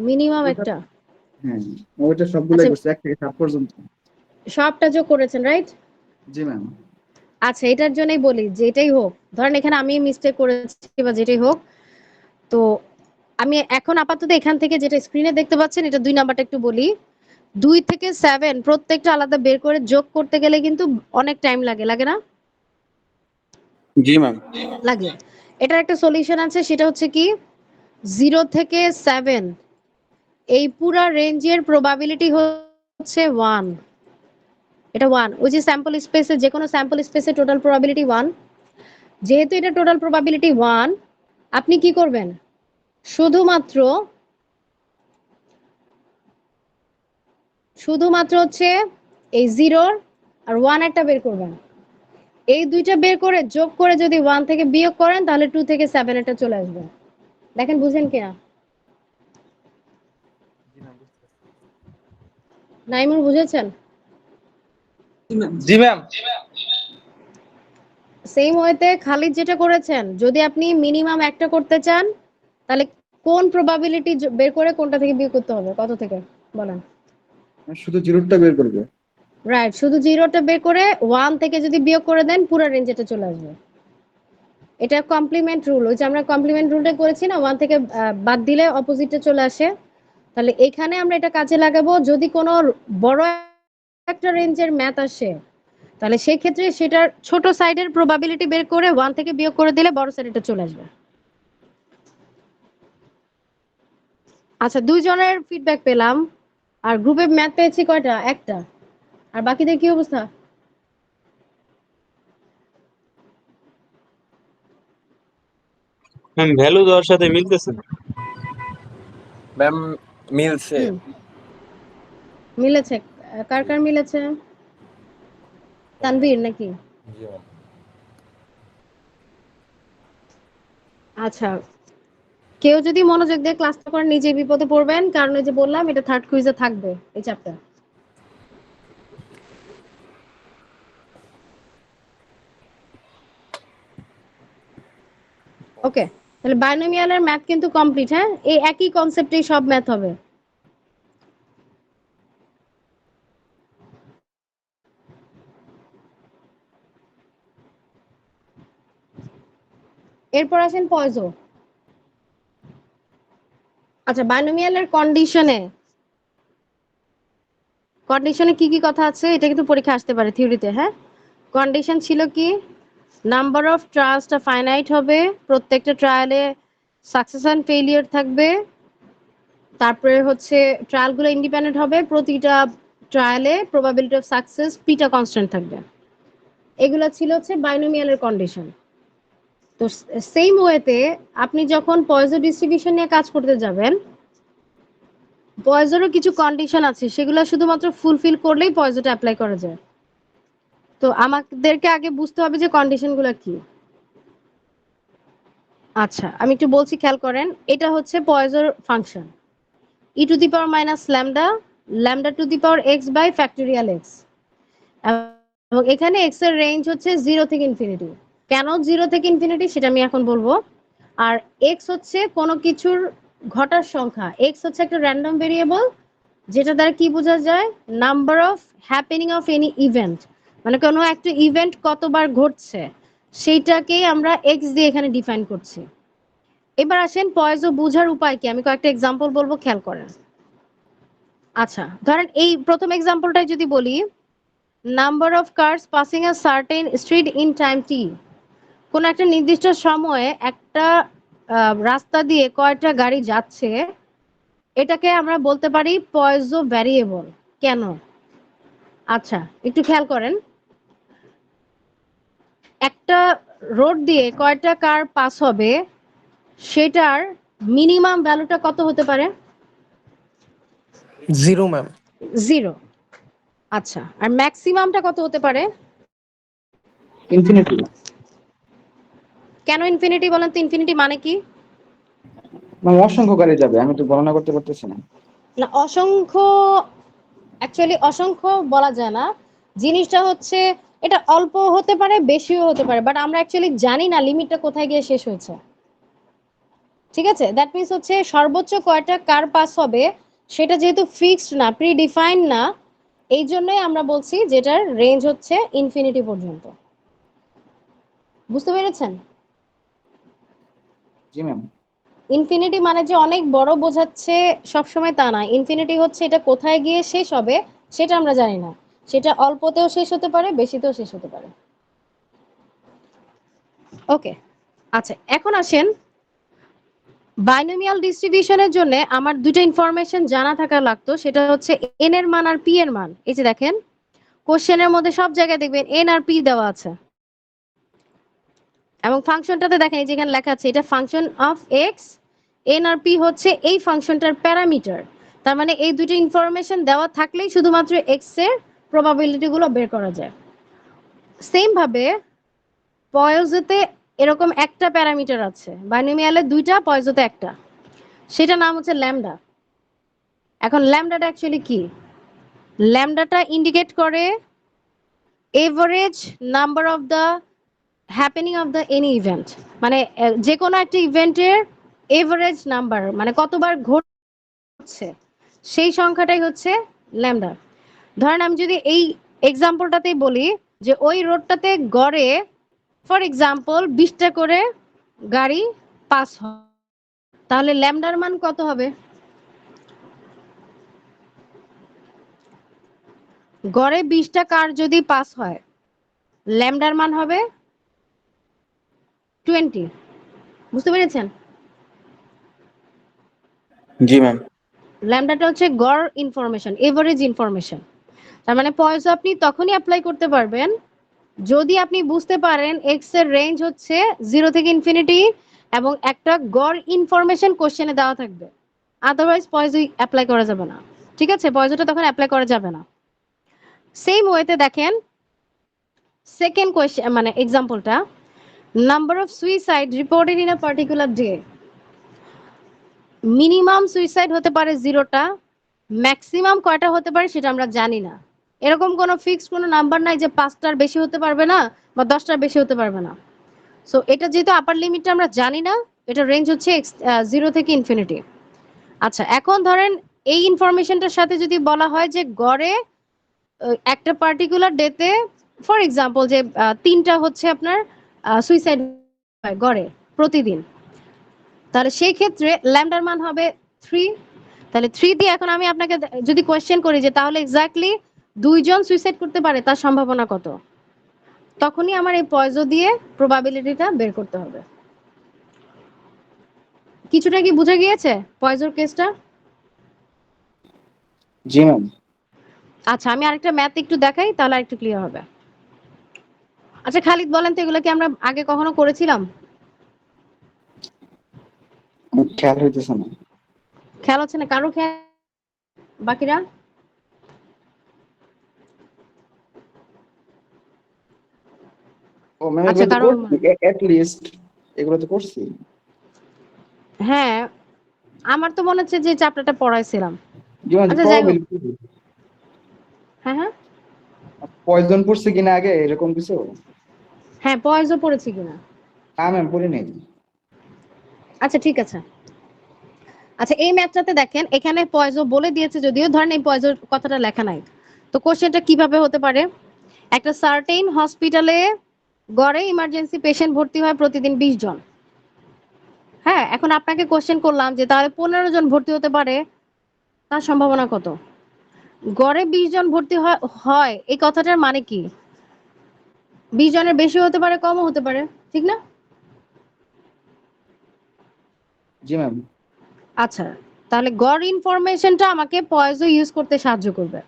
মিনিমাম ওটা একটা। হ্যাঁ, ওইটা সবগুলাই আচ্ছা, করছি 1 থেকে 7 পর্যন্ত। সবটা যোগ করেছেন, রাইট? জি ম্যাম। আচ্ছা, এটার জন্যই বলি যে এটাই হোক, ধরেন এখানে আমি মিস্টেক করেছি বা যেটাই হোক, তো আমি এখন আপাতত এখান থেকে যেটা স্ক্রিনে দেখতে পাচ্ছেন এটা 2 নাম্বারটা একটু বলি। 2 থেকে 7 প্রত্যেকটা আলাদা বের করে যোগ করতে গেলে কিন্তু অনেক টাইম লাগে, লাগে না? জি ম্যাম। লাগে। এটার একটা সলিউশন আছে, সেটা হচ্ছে কি, 0 থেকে 7 এই পুরা রেঞ্জের প্রবাবিলিটি হচ্ছে 1। এটা 1, ওই যে স্যাম্পল স্পেসে, যে কোনো স্যাম্পল স্পেসে টোটাল প্রবাবিলিটি 1। যেহেতু এটা টোটাল প্রবাবিলিটি 1, আপনি কি করবেন, শুধুমাত্র শুধুমাত্র হচ্ছে এই 0 আর 1 একটা বের করবেন। এই দুইটা বের করে যোগ করে যদি 1 থেকে বিয়োগ করেন তাহলে 2 থেকে 7 এটা চলে আসবে। দেখেন বুঝেন কিনা? নাইমুর বুঝেছেন? জি ম্যাম। সেম ওয়েতে খালিদ যেটা করেছেন, যদি আপনি মিনিমাম একটা করতে চান তাহলে কোন প্রবাবিলিটি বের করে কোনটা থেকে বিয়োগ করতে হবে, কত থেকে বলেন? শুধু জিরোটা বের করবে। রাইট, শুধু জিরোটা বের করে 1 থেকে যদি বিয়োগ করে দেন পুরো রেঞ্জ এটা চলে আসবে। এটা কমপ্লিমেন্ট রুল, ওই যে আমরা কমপ্লিমেন্ট রুলটা করেছি না, 1 থেকে বাদ দিলে অপোজিটে চলে আসে। তাহলে এখানে আমরা এটা কাজে লাগাবো, যদি কোনো বড় একটা রেঞ্জের ম্যাথ আসে তাহলে সেই ক্ষেত্রে সেটার ছোট সাইডের প্রবাবিলিটি বের করে 1 থেকে বিয়োগ করে দিলে বড় সাইড এটা চলে আসবে। আচ্ছা, 2 জনের ফিডব্যাক পেলাম, আর গ্রুপে ম্যাথ পেয়েছি কয়টা? একটা। আর বাকিদের কি অবস্থা? ম্যাম ভ্যালু দেওয়ার সাথে মিলতেছে না। ম্যাম মিলছে। হুম, মিলেছে। কার কার মিলেছে? তানভীর নাকি? জি ম্যাম। আচ্ছা, কেউ যদি মনোযোগ দিয়ে ক্লাসটা করেন নিজে বিপদে পড়বেন, কারণ ওই যে বললাম এটা থার্ড কুইজে থাকবে এই চ্যাপ্টার। ওকে, তাহলে বাইনোমিয়ালের ম্যাথ কিন্তু কমপ্লিট। হ্যাঁ, এই একই কনসেপ্টেই সব ম্যাথ হবে। এরপর আসেন পয়জো। আচ্ছা, বাইনোমিয়ালের কন্ডিশনে কন্ডিশনে কি কি কথা আছে এটা কিন্তু পরীক্ষা আসতে পারে থিওরিতে। হ্যাঁ, কন্ডিশন ছিল কি, নাম্বার অফ ট্রায়ালসটা ফাইনাইট হবে, প্রত্যেকটা ট্রায়ালে সাকসেস এন্ড ফেলিয়ার থাকবে, তারপরে হচ্ছে ট্রায়ালগুলো ইন্ডিপেন্ডেন্ট হবে, প্রতিটা ট্রায়ালে প্রবাবিলিটি অফ সাকসেস পিটা কনস্ট্যান্ট থাকবে। এগুলো ছিল হচ্ছে বাইনোমিয়ালের কন্ডিশন। তো সেম ওয়েতে আপনি যখন পয়জো ডিস্ট্রিবিউশন নিয়ে কাজ করতে যাবেন, পয়জোরও কিছু কন্ডিশন আছে, সেগুলো শুধুমাত্র ফুলফিল করলেই পয়জোটা অ্যাপ্লাই করা যায়। তো আমাদেরকে আগে বুঝতে হবে যে কন্ডিশনগুলো কি। আচ্ছা, আমি একটু বলছি, খেয়াল করেন। এটা হচ্ছে পয়জোর function, e to the power minus lambda, lambda to the power x by factorial x, এবং এখানে এক্স এর রেঞ্জ হচ্ছে 0 থেকে ইনফিনিটি। কেন 0 থেকে ইনফিনিটি সেটা আমি এখন বলবো। আর এক্স হচ্ছে কোনো কিছুর ঘটার সংখ্যা, এক্স হচ্ছে একটা র্যান্ডম ভেরিয়েবল, যেটা দ্বারা কি বোঝা যায়, number of happening of any event, মানে কোনো একটা ইভেন্ট কতবার ঘটছে সেইটাকেই আমরা এক্স দিয়ে এখানে ডিফাইন করছি। এবার আসেন পয়জো বোঝার উপায় কি, আমি কয়েকটা এক্সাম্পল বলবো, খেয়াল করেন। আচ্ছা, ধরেন এই প্রথম এক্সাম্পলটাই যদি বলি, number of cars passing a certain street in time t, কোন একটা নির্দিষ্ট সময়ে একটা রাস্তা দিয়ে কয়টা গাড়ি যাচ্ছে, এটাকে আমরা বলতে পারি পয়জো ভ্যারিয়েবল। কেন? আচ্ছা একটু খেয়াল করেন, একটা রোড দিয়ে কয়টা কার পাস হবে সেটার মিনিমাম ভ্যালুটা কত হতে পারে? 0 ম্যাম। 0। আচ্ছা, আর ম্যাক্সিমামটা কত হতে পারে? ইনফিনিটি। কেন ইনফিনিটি বলেন তো? ইনফিনিটি মানে কি? মানে অসংখ্য গাড়ি যাবে, আমি তো গণনা করতে পারতেছি না। না, অসংখ্য অ্যাকচুয়ালি অসংখ্য বলা যায় না। জিনিসটা হচ্ছে এটা অল্প হতে পারে, বেশিও হতে পারে, বাট আমরা অ্যাকচুয়ালি জানি না লিমিটটা কোথায় গিয়ে শেষ হয়েছে। ঠিক আছে, দ্যাট মিন্স হচ্ছে সর্বোচ্চ কয়টা কার পাস হবে সেটা যেহেতু ফিক্সড না, প্রি ডিফাইন্ড না, এই জন্যই আমরা বলছি যেটার রেঞ্জ হচ্ছে ইনফিনিটি পর্যন্ত। বুঝতে পেরেছেন? জি ম্যাম। ইনফিনিটি মানে যে অনেক বড় বোঝাচ্ছে সবসময় তা না। ইনফিনিটি হচ্ছে এটা কোথায় গিয়ে শেষ হবে সেটা আমরা জানি না। সেটা অল্পতেও শেষ হতে পারে, বেশিতেও শেষ হতে পারে। ওকে, আচ্ছা এখন আসেন, বাইনোমিয়াল ডিস্ট্রিবিউশনের জন্য আমার দুটো ইনফরমেশন জানা থাকা লাগতো, সেটা হচ্ছে এন এর মান আর পি এর মান। এই যে দেখেন কোশ্চেনের মধ্যে সব জায়গায় দেখবেন এন আর পি দেওয়া আছে, এবং ফাংশনটাতে দেখেন এই যেখানে লেখা আছে এটা ফাংশন অফ এক্স, এন আর পি হচ্ছে এই ফাংশনটার প্যারামিটার। তার মানে এই দুটো ইনফরমেশন দেওয়া থাকলেই শুধুমাত্র এক্স এর প্রবাবিলিটি গুলো বের করা যায়। সেম ভাবে পয়জোতে এরকম একটা প্যারামিটার আছে, বাইনোমিয়ালে দুইটা, পয়জোতে একটা, সেটা নাম হচ্ছে ল্যামডা। এখন ল্যামডাটা অ্যাকচুয়ালি কি? ল্যামডাটা ইন্ডিকেট করে average number of the happening of the any event, মানে যে কোনো একটা ইভেন্টের এভারেজ নাম্বার, মানে কতবার ঘটছে সেই সংখ্যাটাই হচ্ছে ল্যামডা। ধরেন আমি যদি এই এক্সাম্পলটাতেই বলি যে ওই রোডটাতে গড়ে ফর এক্সাম্পল 20টা করে গাড়ি পাস হয়, তাহলে ল্যামডার মান কত হবে? গড়ে 20টা কার যদি পাস হয়, ল্যামডার মান হবে 20। বুঝতে পেরেছেন? জি ম্যাম। ল্যামডাটা হচ্ছে গড় ইনফরমেশন, এভারেজ ইনফরমেশন। তার মানে পয়েন্টস আপনি তখনই অ্যাপ্লাই করতে পারবেন যদি আপনি বুঝতে পারেন এক্স এর রেঞ্জ হচ্ছে 0 থেকে ইনফিনিটি এবং একটা গড় ইনফরমেশন কোশ্চেনে দেওয়া থাকবে। আদারওয়াইজ পয়েজো অ্যাপ্লাই করা যাবে না। ঠিক আছে, পয়েজোটা তখন অ্যাপ্লাই করা যাবে না। সেম ওয়েতে দেখেন সেকেন্ড কোয়েশ্চেন, মানে এক্সাম্পলটা, number of suicide reported in a particular day. Minimum suicide হতে পারে 0টা, ম্যাক্সিমাম কয়টা হতে পারে সেটা আমরা জানি না। এরকম কোনো ফিক্সড কোনো নাম্বার নাই যে 5টার বেশি হতে পারবে না বা 10টার বেশি হতে পারবে না। সো এটা যেহেতু আপার লিমিটটা আমরা জানি না, এটা রেঞ্জ হচ্ছে 0 থেকে ইনফিনিটি। আচ্ছা এখন ধরেন এই ইনফরমেশনটার সাথে যদি বলা হয় যে গড়ে একটা পার্টিকুলার ডেতে ফর এক্সাম্পল যে 3টা হচ্ছে আপনার সুইসাইড হয় গড়ে প্রতিদিন, তাহলে সেই ক্ষেত্রে ল্যামডার মান হবে 3। তাহলে 3 দিয়ে এখন আমি আপনাকে যদি কোয়েশ্চেন করি যে তাহলে এক্স্যাক্টলি 2জন সুইসাইড করতে পারে তার সম্ভাবনা কত, তখনই আমার এই পয়জো দিয়ে প্রবাবিলিটিটা বের করতে হবে। কিছুটা কি বুঝে গিয়েছে পয়জোর কেসটা? জি ম্যাম। আচ্ছা আমি আরেকটা ম্যাথ একটু দেখাই তাহলে আরেকটু ক্লিয়ার হবে। আচ্ছা খালিদ বলেন তো এগুলো কি আমরা আগে কখনো করেছিলাম? আমার খেয়াল হইতেছে না। খেয়াল হচ্ছে না কারো? খেয়াল বাকিরা? ও ম্যাম আচ্ছা এগুলো তো কারো, করছি, এট লিস্ট এগুলো তো করছি। হ্যাঁ আমার তো মনে হচ্ছে যে চ্যাপ্টারটা পড়াইছিলাম। জি ম্যাম। আচ্ছা যাই হোক, প্রবাবিলিটি হ্যাঁ হ্যাঁ পয়জন পড়ছে কিনা আগে এরকম কিছু? হ্যাঁ পয়জো পড়েছি কিনা? না ম্যাম পড়ি নাই। আচ্ছা ঠিক আছে। আচ্ছা এই ম্যাথটাতে দেখেন এখানে পয়জো বলে দিয়েছে, যদিও ধরেন এই পয়জোর কথাটা লেখা নাই। তো কোশ্চেনটা কিভাবে হতে পারে? একটা সার্টেইন হসপিটালে গড়ে ইমার্জেন্সি পেশেন্ট ভর্তি হয় প্রতিদিন 20 জন। হ্যাঁ এখন আপনাকে কোশ্চেন করলাম যে তাহলে 15 জন ভর্তি হতে পারে, তার সম্ভাবনা কত? গড়ে 20 জন ভর্তি হয় এই কথাটার মানে কি? 20 জনের বেশি হতে পারে, কমও হতে পারে, ঠিক না? জি ম্যাম। আচ্ছা তাহলে গড় ইনফরমেশনটা আমাকে পয়েজো ইউজ করতে সাহায্য করবে।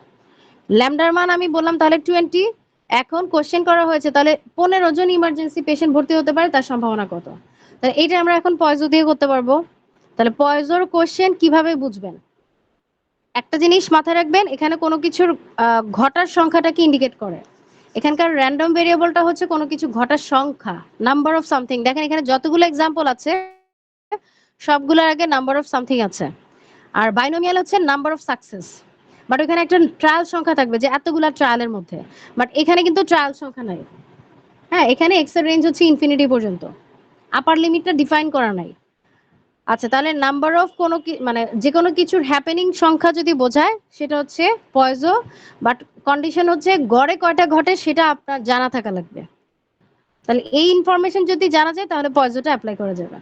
ল্যামডার মান আমি বললাম তাহলে 20। এখন কোশ্চেন করা হয়েছে তাহলে 15 জন ইমার্জেন্সি পেশেন্ট ভর্তি হতে পারে, তার সম্ভাবনা কত? তাহলে এইটা আমরা এখন পয়জো দিয়ে করতে পারবো। তাহলে পয়জোর কোশ্চেন কিভাবে বুঝবেন? একটা জিনিস মাথায় রাখবেন, এখানে কোনো কিছুর ঘটার সংখ্যাটাকে ইন্ডিকেট করে। এখানকার র্যান্ডম ভেরিয়েবলটা হচ্ছে কোনো কিছু ঘটার সংখ্যা, নাম্বার অফ সামথিং। দেখেন এখানে যতগুলো এক্সাম্পল আছে সবগুলোর আগে নাম্বার অফ সামথিং আছে। আর বাইনোমিয়াল হচ্ছে নাম্বার অফ সাকসেস। বাট ওখানে একটা ট্রায়াল সংখ্যা থাকবে যে এতগুলা ট্রায়ালের মধ্যে, বাট এখানে কিন্তু ট্রায়াল সংখ্যা নাই। হ্যাঁ, এখানে এক্স এর রেঞ্জ হচ্ছে ইনফিনিটি পর্যন্ত, আপার লিমিটটা ডিফাইন করা নাই। আচ্ছা, তাহলে নাম্বার অফ কোনো মানে যে কোনো কিছুর হ্যাপেনিং সংখ্যা যদি বোঝায় সেটা হচ্ছে পয়জো, বাট কন্ডিশন হচ্ছে গড়ে কয়টা ঘটে সেটা আপনার জানা থাকা লাগবে। তাহলে এই ইনফরমেশন যদি জানা যায় তাহলে পয়জোটা অ্যাপ্লাই করা যাবে।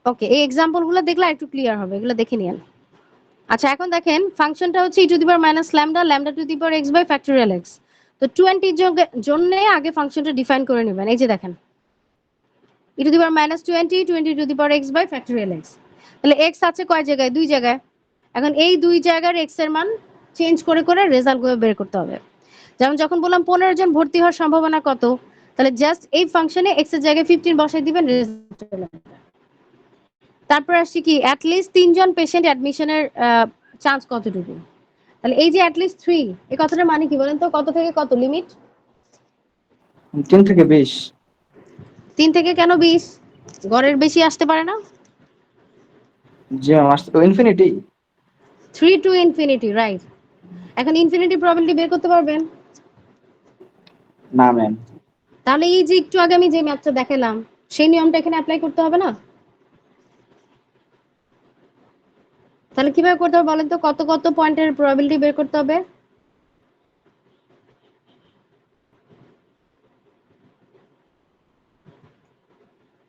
ওকে, এই এক্সাম্পল গুলো দেখলে একটু ক্লিয়ার হবে, এগুলো দেখে নিন। আচ্ছা, এখন দেখেন ফাংশনটা হচ্ছে e to the power minus lambda, lambda to the power x by factorial x। তো 20 জন্য আগে ফাংশনটা ডিফাইন করে নেবেন। এই যে দেখেন e to the power minus 20, 20 to the power x by factorial x। তাহলে x আছে কয় জায়গায়? 2 জায়গায়। এখন এই 2 জায়গার x এর মান চেঞ্জ করে করে রেজাল্ট গুলো বের করতে হবে। যেমন যখন বললাম 15 জন ভর্তি হওয়ার সম্ভাবনা কত, তাহলে জাস্ট এই ফাংশনে x এর জায়গায় 15 বসাই দিবেন, রেজাল্ট চলে আসবে। তারপর আসছি কি অ্যাট লিস্ট 3 জন পেশেন্ট অ্যাডমিশনের চান্স কতটুকু। তাহলে এই যে অ্যাট লিস্ট 3, এই কথাটার মানে কি বলেন তো? কত থেকে কত লিমিট? 3 থেকে 20। 3 থেকে কেন 20? গড়ের বেশি আসতে পারে না? জি ম্যাম, আসতে তো ইনফিনিটি। 3 to infinity, right. এখন ইনফিনিটি প্রবাবিলিটি বের করতে পারবেন? না ম্যাম। তাহলে এই যে একটু আগে আমি যে ম্যাথটা দেখালাম সেই নিয়মটা এখানে অ্যাপ্লাই করতে হবে না? তাহলে কিভাবে করতে হবে বলেন তো? কত কত পয়েন্টের প্রবাবিলিটি বের করতে হবে?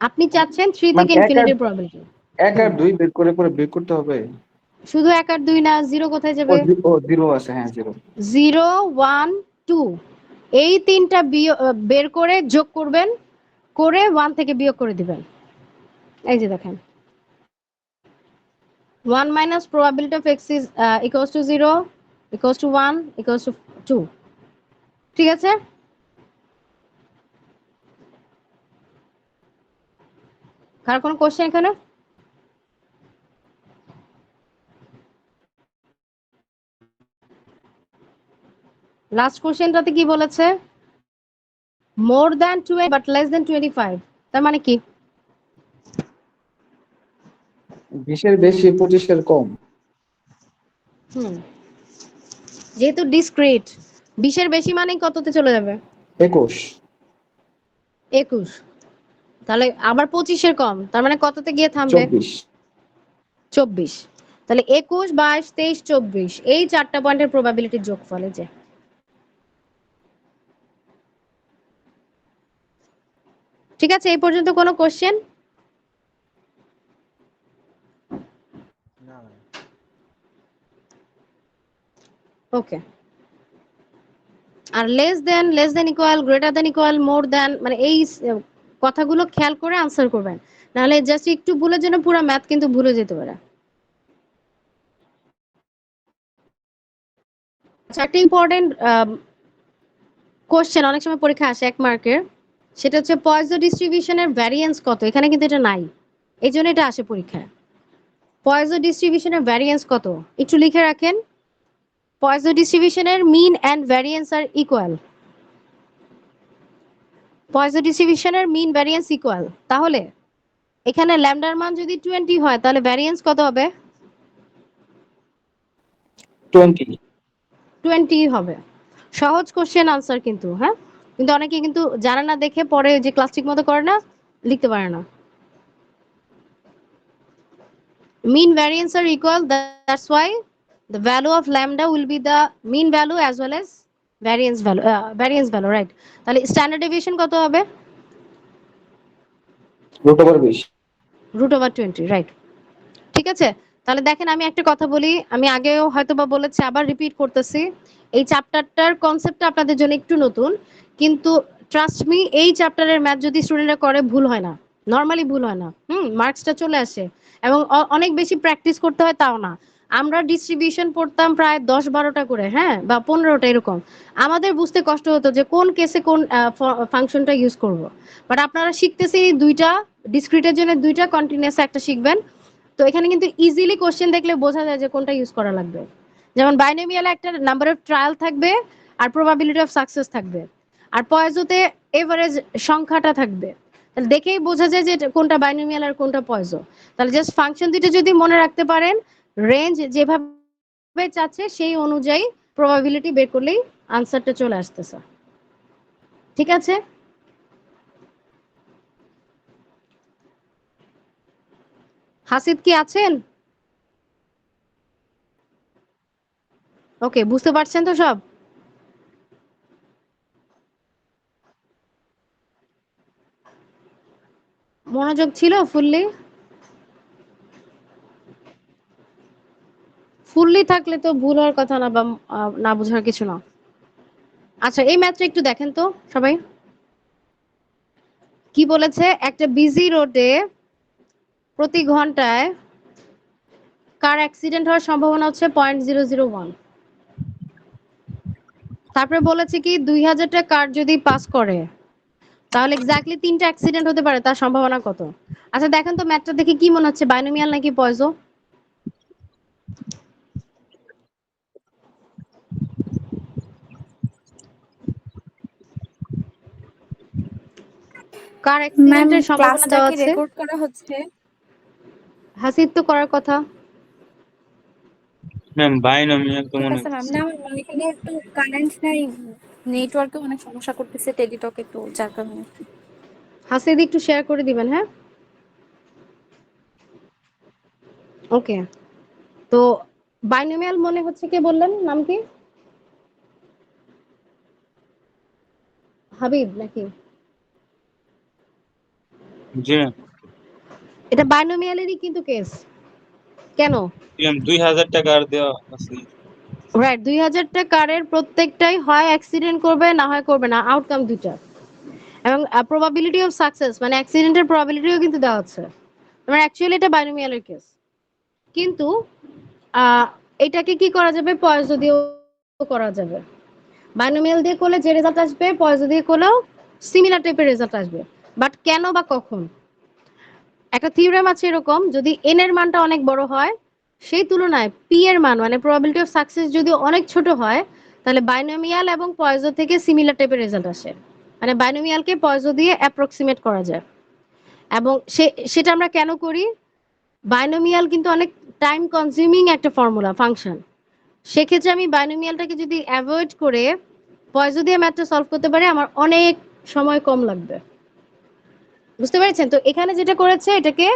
আপনি চাচ্ছেন 3 মানে থেকে ইনফিনিটির প্রবাবিলিটি। 1 আর 2 বের করে করে বের করতে হবে। শুধু 1 আর 2 না, 0 কোথায় ও যাবে? 0 আছে, হ্যাঁ 0। 0, 1, 2 এই তিনটা বের করে যোগ করবেন, করে 1 থেকে বিয়োগ করে দিবেন। এই যে দেখেন 1 minus probability of x is equals to 0 equals to 1 equals to 2। ঠিক আছে? কার কোনো কোশ্চেন এখানে? লাস্ট কোশ্চেনটাতে কি বলেছে? More than 20 but less than 25, তার মানে কি? 20 এর বেশি 25 এর কম। যেহেতু ডিসক্রিট, 20 এর বেশি মানে কততে চলে যাবে? 21। 21। তাহলে আবার 25 এর কম, তার মানে কততে গিয়ে থামবে? 24। 24। তাহলে 21, 22, 23, 24 এই 4টা পয়েন্টের প্রবাবিলিটির যোগফল। এই যে ঠিক আছে, এই পর্যন্ত কোনো কোশ্চেন? ওকে। আর less than equal, greater than equal, more than, মানে এই কথাগুলো খেয়াল করে আনসার করবেন, নাহলে জাস্ট একটু ভুলের জন্য পুরো ম্যাথ কিন্তু ভুলে যেতে পারে। আচ্ছা, একটা ইম্পর্টেন্ট কোশ্চেন অনেক সময় পরীক্ষা আসে 1 মার্কের, সেটা হচ্ছে পয়জো ডিস্ট্রিবিউশনের ভ্যারিয়েন্স কত। এখানে কিন্তু এটা নাই, এই জন্য এটা আসে পরীক্ষায়। পয়জো ডিস্ট্রিবিউশনের ভ্যারিয়েন্স কত একটু লিখে রাখেন। পয়জো ডিস্ট্রিবিউশনের মিন এন্ড ভ্যারিয়েন্স আর ইকুয়াল। পয়জো ডিস্ট্রিবিউশনের মিন ভ্যারিয়েন্স ইকুয়াল, তাহলে এখানে ল্যামডার মান যদি 20 হয় তাহলে ভ্যারিয়েন্স কত হবে? 20 হবে। সহজ কোশ্চেন আনসার কিন্তু, হ্যাঁ, কিন্তু অনেকে কিন্তু জানে না দেখে পরে যে ক্লাস ঠিক মতো করে না, লিখতে পারে না। Mean variance are equal, that's why the value of lambda will be the mean value as well as variance value, right? তাহলে স্ট্যান্ডার্ড ডেভিয়েশন কত হবে? √20, রাইট। ঠিক আছে, তাহলে দেখেন আমি একটা কথা বলি, আমি আগেও হয়তোবা বলেছি, আবার রিপিট করতেছি। এই চ্যাপ্টারটার কনসেপ্টটা আপনাদের জন্য একটু নতুন, কিন্তু ট্রাস্ট মি, এই চ্যাপ্টারের ম্যাথ যদি স্টুডেন্টরা করে ভুল হয় না, নরমালি ভুল হয় না। মার্কসটা চলে আসে, এবং অনেক বেশি প্র্যাকটিস করতে হয় তাও না। আমরা ডিস্ট্রিবিউশন পড়তাম প্রায় 10-12টা করে, হ্যাঁ, বা 15টা এরকম। আমাদের বুঝতে কষ্ট হতো যে কোন কেসে কোন ফাংশনটা ইউজ করব। বাট আপনারা শিখতেছে এই দুইটা, ডিসক্রিটের জন্য দুইটা, কন্টিনিউয়াস একটা শিখবেন। তো এখানে কিন্তু ইজিলি কোশ্চেন দেখলে বোঝা যায় যে কোনটা ইউজ করা লাগবে। যেমন বাইনোমিয়ালে একটা নাম্বার অফ ট্রায়াল থাকবে আর প্রবাবিলিটি অফ সাকসেস থাকবে, আর পয়জোতে এভারেজ সংখ্যাটা থাকবে। তাহলে দেখেই বোঝা যায় যে কোনটা বাইনোমিয়াল আর কোনটা পয়জো। তাহলে জাস্ট ফাংশন দুটো যদি মনে রাখতে পারেন, রেঞ্জ যেভাবে চাচ্ছে সেই অনুযায়ী প্রবাবিলিটি বের করলেই আনসারটা চলে আসতেছে। ঠিক আছে? হাসিদ কি আছেন? ওকে, বুঝতে পারছেন তো সব? মনোযোগ ছিল ফুললি? ফুললি থাকলে তো ভুল হওয়ার কথা না, বা না বোঝার কিছু না। আচ্ছা, এই ম্যাথটা একটু দেখেন তো সবাই। কি বলেছে? একটা বিজি রোডে প্রতি ঘন্টায় কার অ্যাক্সিডেন্ট হওয়ার সম্ভাবনা হচ্ছে 0.001। তারপরে বলেছে কি 2000টা কার যদি পাস করে তাহলে এক্স্যাক্টলি 3টা অ্যাক্সিডেন্ট হতে পারে, তার সম্ভাবনা কত? আচ্ছা দেখেন তো ম্যাথটা দেখে কি মনে হচ্ছে, বাইনোমিয়াল নাকি পয়জো? কার ম্যাম অ্যাক্সিডেন্টের সম্ভাবনা ক্লাসটা দেওয়া কি আছে? রেকর্ড করা হচ্ছে? হাসিদ তো করার কথা। ম্যাম বাইনোমিয়াল তো ঠিক মনে আছে ম্যাম। না আমার এখানে একটু কারেন্ট নাই, নেটওয়ার্কে অনেক সমস্যা করতেছে টেলিটকে, তো যার কারণে। হাসিদ একটু শেয়ার করে দিবেন, হ্যাঁ? ওকে, তো বাইনোমিয়াল মনে হচ্ছে, কে বললেন নাম কি? হাবিব নাকি? জি ম্যাম। এটা বাইনোমিয়ালেরই কিন্তু কেস। কেন? ম্যাম 2000 টাকা আর দেওয়া আছে। রাইট, 2000টা কারের প্রত্যেকটাই হয় অ্যাক্সিডেন্ট করবে না হয় করবে না, আউটকাম দুইটা। এবং প্রবাবিলিটি অফ সাকসেস মানে অ্যাক্সিডেন্টের প্রবাবিলিটিও কিন্তু দেওয়া আছে। মানে অ্যাকচুয়ালি এটা বাইনোমিয়ালের কেস, কিন্তু আহ, এটাকে কি করা যাবে? পয়জো দিয়েও করা যাবে। বাইনোমিয়াল দিয়ে করলে যে রেজাল্ট আসবে, পয়জো দিয়ে করলেও সিমিলার টাইপের রেজাল্ট আসবে। বাট কেন বা কখন? একটা থিওরেম আছে এরকম, যদি এন এর মানটা অনেক বড় হয় সেই তুলনায় পি এর মান মানে প্রবাবিলিটি অফ সাকসেস যদি অনেক ছোট হয়, তাহলে বাইনোমিয়াল এবং পয়জো থেকে সিমিলার টাইপের রেজাল্ট আসে। মানে বাইনোমিয়ালকে পয়জো দিয়ে অ্যাপ্রক্সিমেট করা যায়। এবং সেটা আমরা কেন করি? বাইনোমিয়াল কিন্তু অনেক টাইম কনজিউমিং একটা ফর্মুলা ফাংশন। সেক্ষেত্রে আমি বাইনোমিয়ালটাকে যদি অ্যাভয়েড করে পয়জো দিয়ে ম্যাথটা সলভ করতে পারি, আমার অনেক সময় কম লাগবে। বুঝতে পেরেছেন? তো এখানে যেটা করেছে এটাকে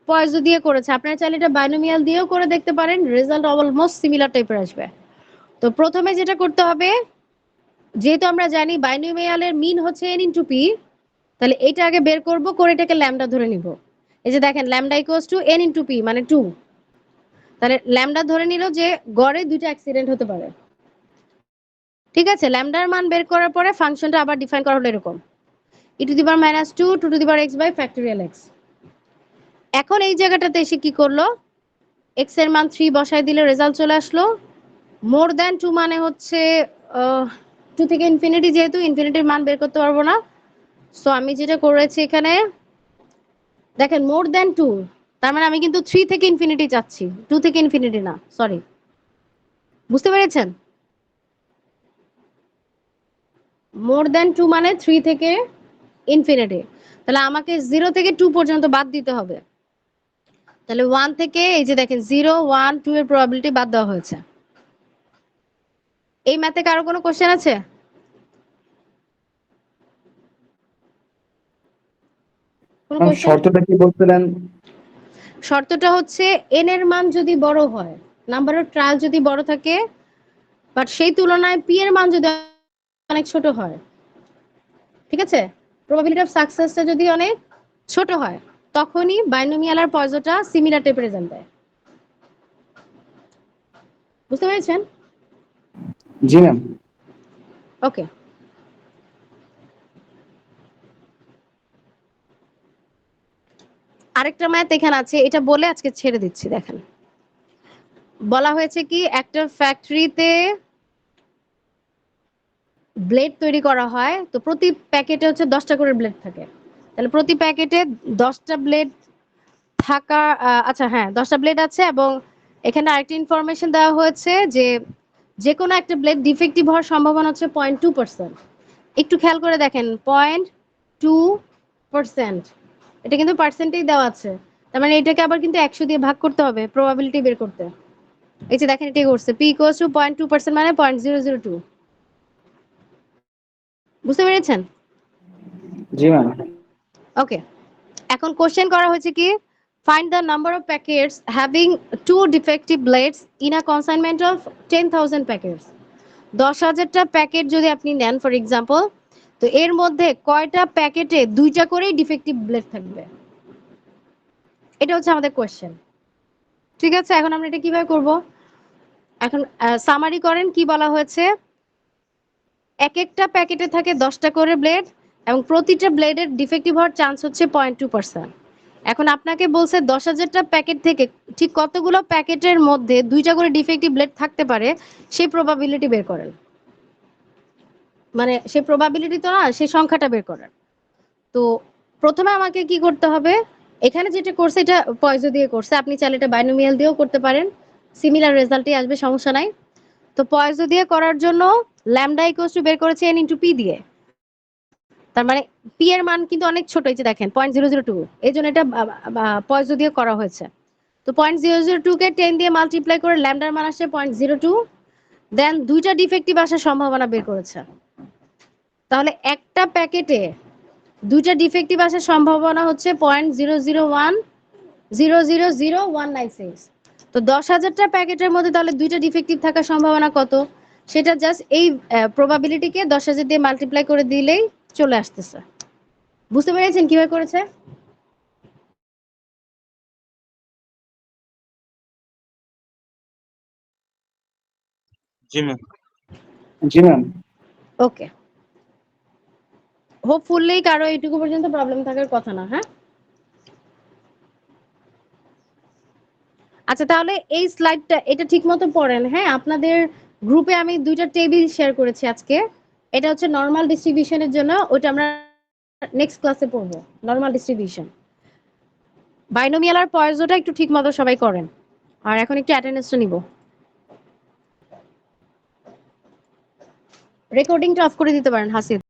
পয়জো দিয়ে করেছে। আপনারা চাইলে এটা বাইনোমিয়াল দিয়েও করে দেখতে পারেন, রেজাল্ট অলমোস্ট সিমিলার টাইপের আসবে। তো প্রথমে যেটা করতে হবে, যেহেতু আমরা জানি বাইনোমিয়ালের মিন হচ্ছে n ইনটু পি, তাহলে এটা আগে বের করব, করে এটাকে ল্যামডা ধরে নিব। এই যে দেখেন lambda equals to n into P মানে 2। তাহলে ল্যামডা ধরে নিল যে গড়ে দুইটা অ্যাক্সিডেন্ট হতে পারে। ঠিক আছে, ল্যামডার মান বের করার পরে ফাংশনটা আবার ডিফাইন করা হলো এরকম, e to the power -2 2 to the power x by factorial x। এখন এই জায়গাটাতে এসে কি করলো, x এর মান 3 বসায় দিলে রেজাল্ট চলে আসলো। মোর দ্যান 2 মানে হচ্ছে 2 থেকে ইনফিনিটি, যেহেতু ইনফিনিটির মান বের করতে পারবো না, সো আমি যেটা করেছি এখানে দেখেন মোর দ্যান 2, তার মানে আমি কিন্তু 3 থেকে ইনফিনিটি যাচ্ছি, 2 থেকে ইনফিনিটি না, সরি। বুঝতে পেরেছেন? মোর দ্যান 2 মানে 3 থেকে ইনফিনিটি। তাহলে আমাকে 0 থেকে 2 পর্যন্ত বাদ দিতে হবে। তাহলে 1 থেকে এই যে দেখেন 0 1 2 এর প্রবাবিলিটি বাদ দেওয়া হয়েছে। এই ম্যাথে কারো কোনো কোশ্চেন আছে? কোনো ম্যাম কোশ্চেন? শর্তটা কি বলছিলেন? শর্তটা হচ্ছে n এর মান যদি বড় হয়, নাম্বার অফ ট্রায়াল যদি বড় থাকে, বাট সেই তুলনায় p এর মান যদি অনেক ছোট হয়, ঠিক আছে, প্রবাবিলিটি অফ সাকসেসটা যদি অনেক ছোট হয়, তখনই বাইনোমিয়াল আর পয়জোটা সিমিলার টাইপের রেজাল্ট দেয়। বুঝতে পেরেছেন? জি ম্যাম। ওকে, আরেকটা ম্যাথ এখানে আছে, এটা বলে আজকে ছেড়ে দিচ্ছি। দেখেন বলা হয়েছে কি একটা ফ্যাক্টরিতে ব্লেড তৈরি করা হয়, তো প্রতি প্যাকেটে হচ্ছে 10টা করে ব্লেড থাকে, তাহলে প্রতি প্যাকেটে 10টা ব্লেড থাকা, আচ্ছা হ্যাঁ 10টা ব্লেড আছে, এবং এখানে আরেকটা ইনফরমেশন দেওয়া হয়েছে যে যে কোনো একটা ব্লেড ডিফেক্টিভ হওয়ার সম্ভাবনা হচ্ছে 0.2%। একটু খেয়াল করে দেখেন 0.2%, এটা কিন্তু পার্সেন্টেই দেওয়া আছে, তার মানে এটাকে আবার কিন্তু 100 দিয়ে ভাগ করতে হবে প্রবাবিলিটি বের করতে। এই যে দেখেন এটাই করছে, p = 0.2% মানে 0.002। বুঝতে পেরেছেন? জি ম্যাম। ওকে, এখন কোশ্চেন করা হয়েছে কি find the number of packets having 2 defective blades in a consignment of 10,000 packets. 10,000টা প্যাকেট যদি আপনি নেন ফর এক্সাম্পল, তো এর মধ্যে কয়টা প্যাকেটে 2টা করেই ডিফেক্টিভ ব্লেড থাকবে, এটা হচ্ছে আমাদের কোশ্চেন। ঠিক আছে, এখন আমরা এটা কিভাবে করব? এখন সামারি করেন কি বলা হয়েছে। এক একটা প্যাকেটে থাকে 10টা করে ব্লেড, এবং প্রতিটা ব্লেডের ডিফেক্টিভ হওয়ার চান্স হচ্ছে 0.2%। এখন আপনাকে বলছে 10,000টা প্যাকেট থেকে ঠিক কতগুলো প্যাকেটের মধ্যে 2টা করে ডিফেক্টিভ ব্লেড থাকতে পারে সেই প্রবাবিলিটি বের করেন, মানে সেই প্রবাবিলিটি তো না, সেই সংখ্যাটা বের করেন। তো প্রথমে আমাকে কি করতে হবে, এখানে যেটা করছে এটা পয়জো দিয়ে করছে, আপনি চাইলে এটা বাইনোমিয়াল দিয়েও করতে পারেন, সিমিলার রেজাল্টই আসবে, সমস্যা নাই। তো পয়জো দিয়ে করার জন্য ল্যামডা = বের করেছে n * p দিয়ে, তার মানে p এর মান কিন্তু অনেক ছোট, এই যে দেখেন 0.002, এই জন্য এটা পয়জো দিয়ে করা হয়েছে। তো 0.002 কে 10 দিয়ে মাল্টিপ্লাই করে ল্যামডার মান আসছে 0.02, দেন 2টা ডিফেক্টিভ আসার সম্ভাবনা বের করেছে। তাহলে একটা প্যাকেটে 2টা ডিফেক্টিভ আসার সম্ভাবনা হচ্ছে 0.001000196। তো 10,000টা প্যাকেটের মধ্যে তাহলে 2টা ডিফেক্টিভ থাকার সম্ভাবনা কত, সেটা জাস্ট এই প্রবাবিলিটিকে 10,000 দিয়ে মাল্টিপ্লাই করে দিলেই চলে আসতেছে। বুঝতে পেরেছেন কিভাবে করেছে? জি ম্যাম। জি ম্যাম। ওকে, হোপফুলি কারো এইটুকু পর্যন্ত প্রবলেম থাকার কথা না। হ্যাঁ, আচ্ছা তাহলে এই স্লাইডটা এটা ঠিকমতো পড়েন। হ্যাঁ, আপনাদের গ্রুপে আমি 2টা টেবিল শেয়ার করেছি আজকে, এটা হচ্ছে নরমাল ডিস্ট্রিবিউশনের জন্য, ওটা আমরা নেক্সট ক্লাসে পড়বো। নরমাল ডিস্ট্রিবিউশন, বাইনোমিয়াল আর পয়জোটা একটু ঠিকমতো সবাই করেন। আর এখন একটু অ্যাটেন্ডেন্সটা নিব। রেকর্ডিংটা অফ করে দিতে পারেন হাসিব।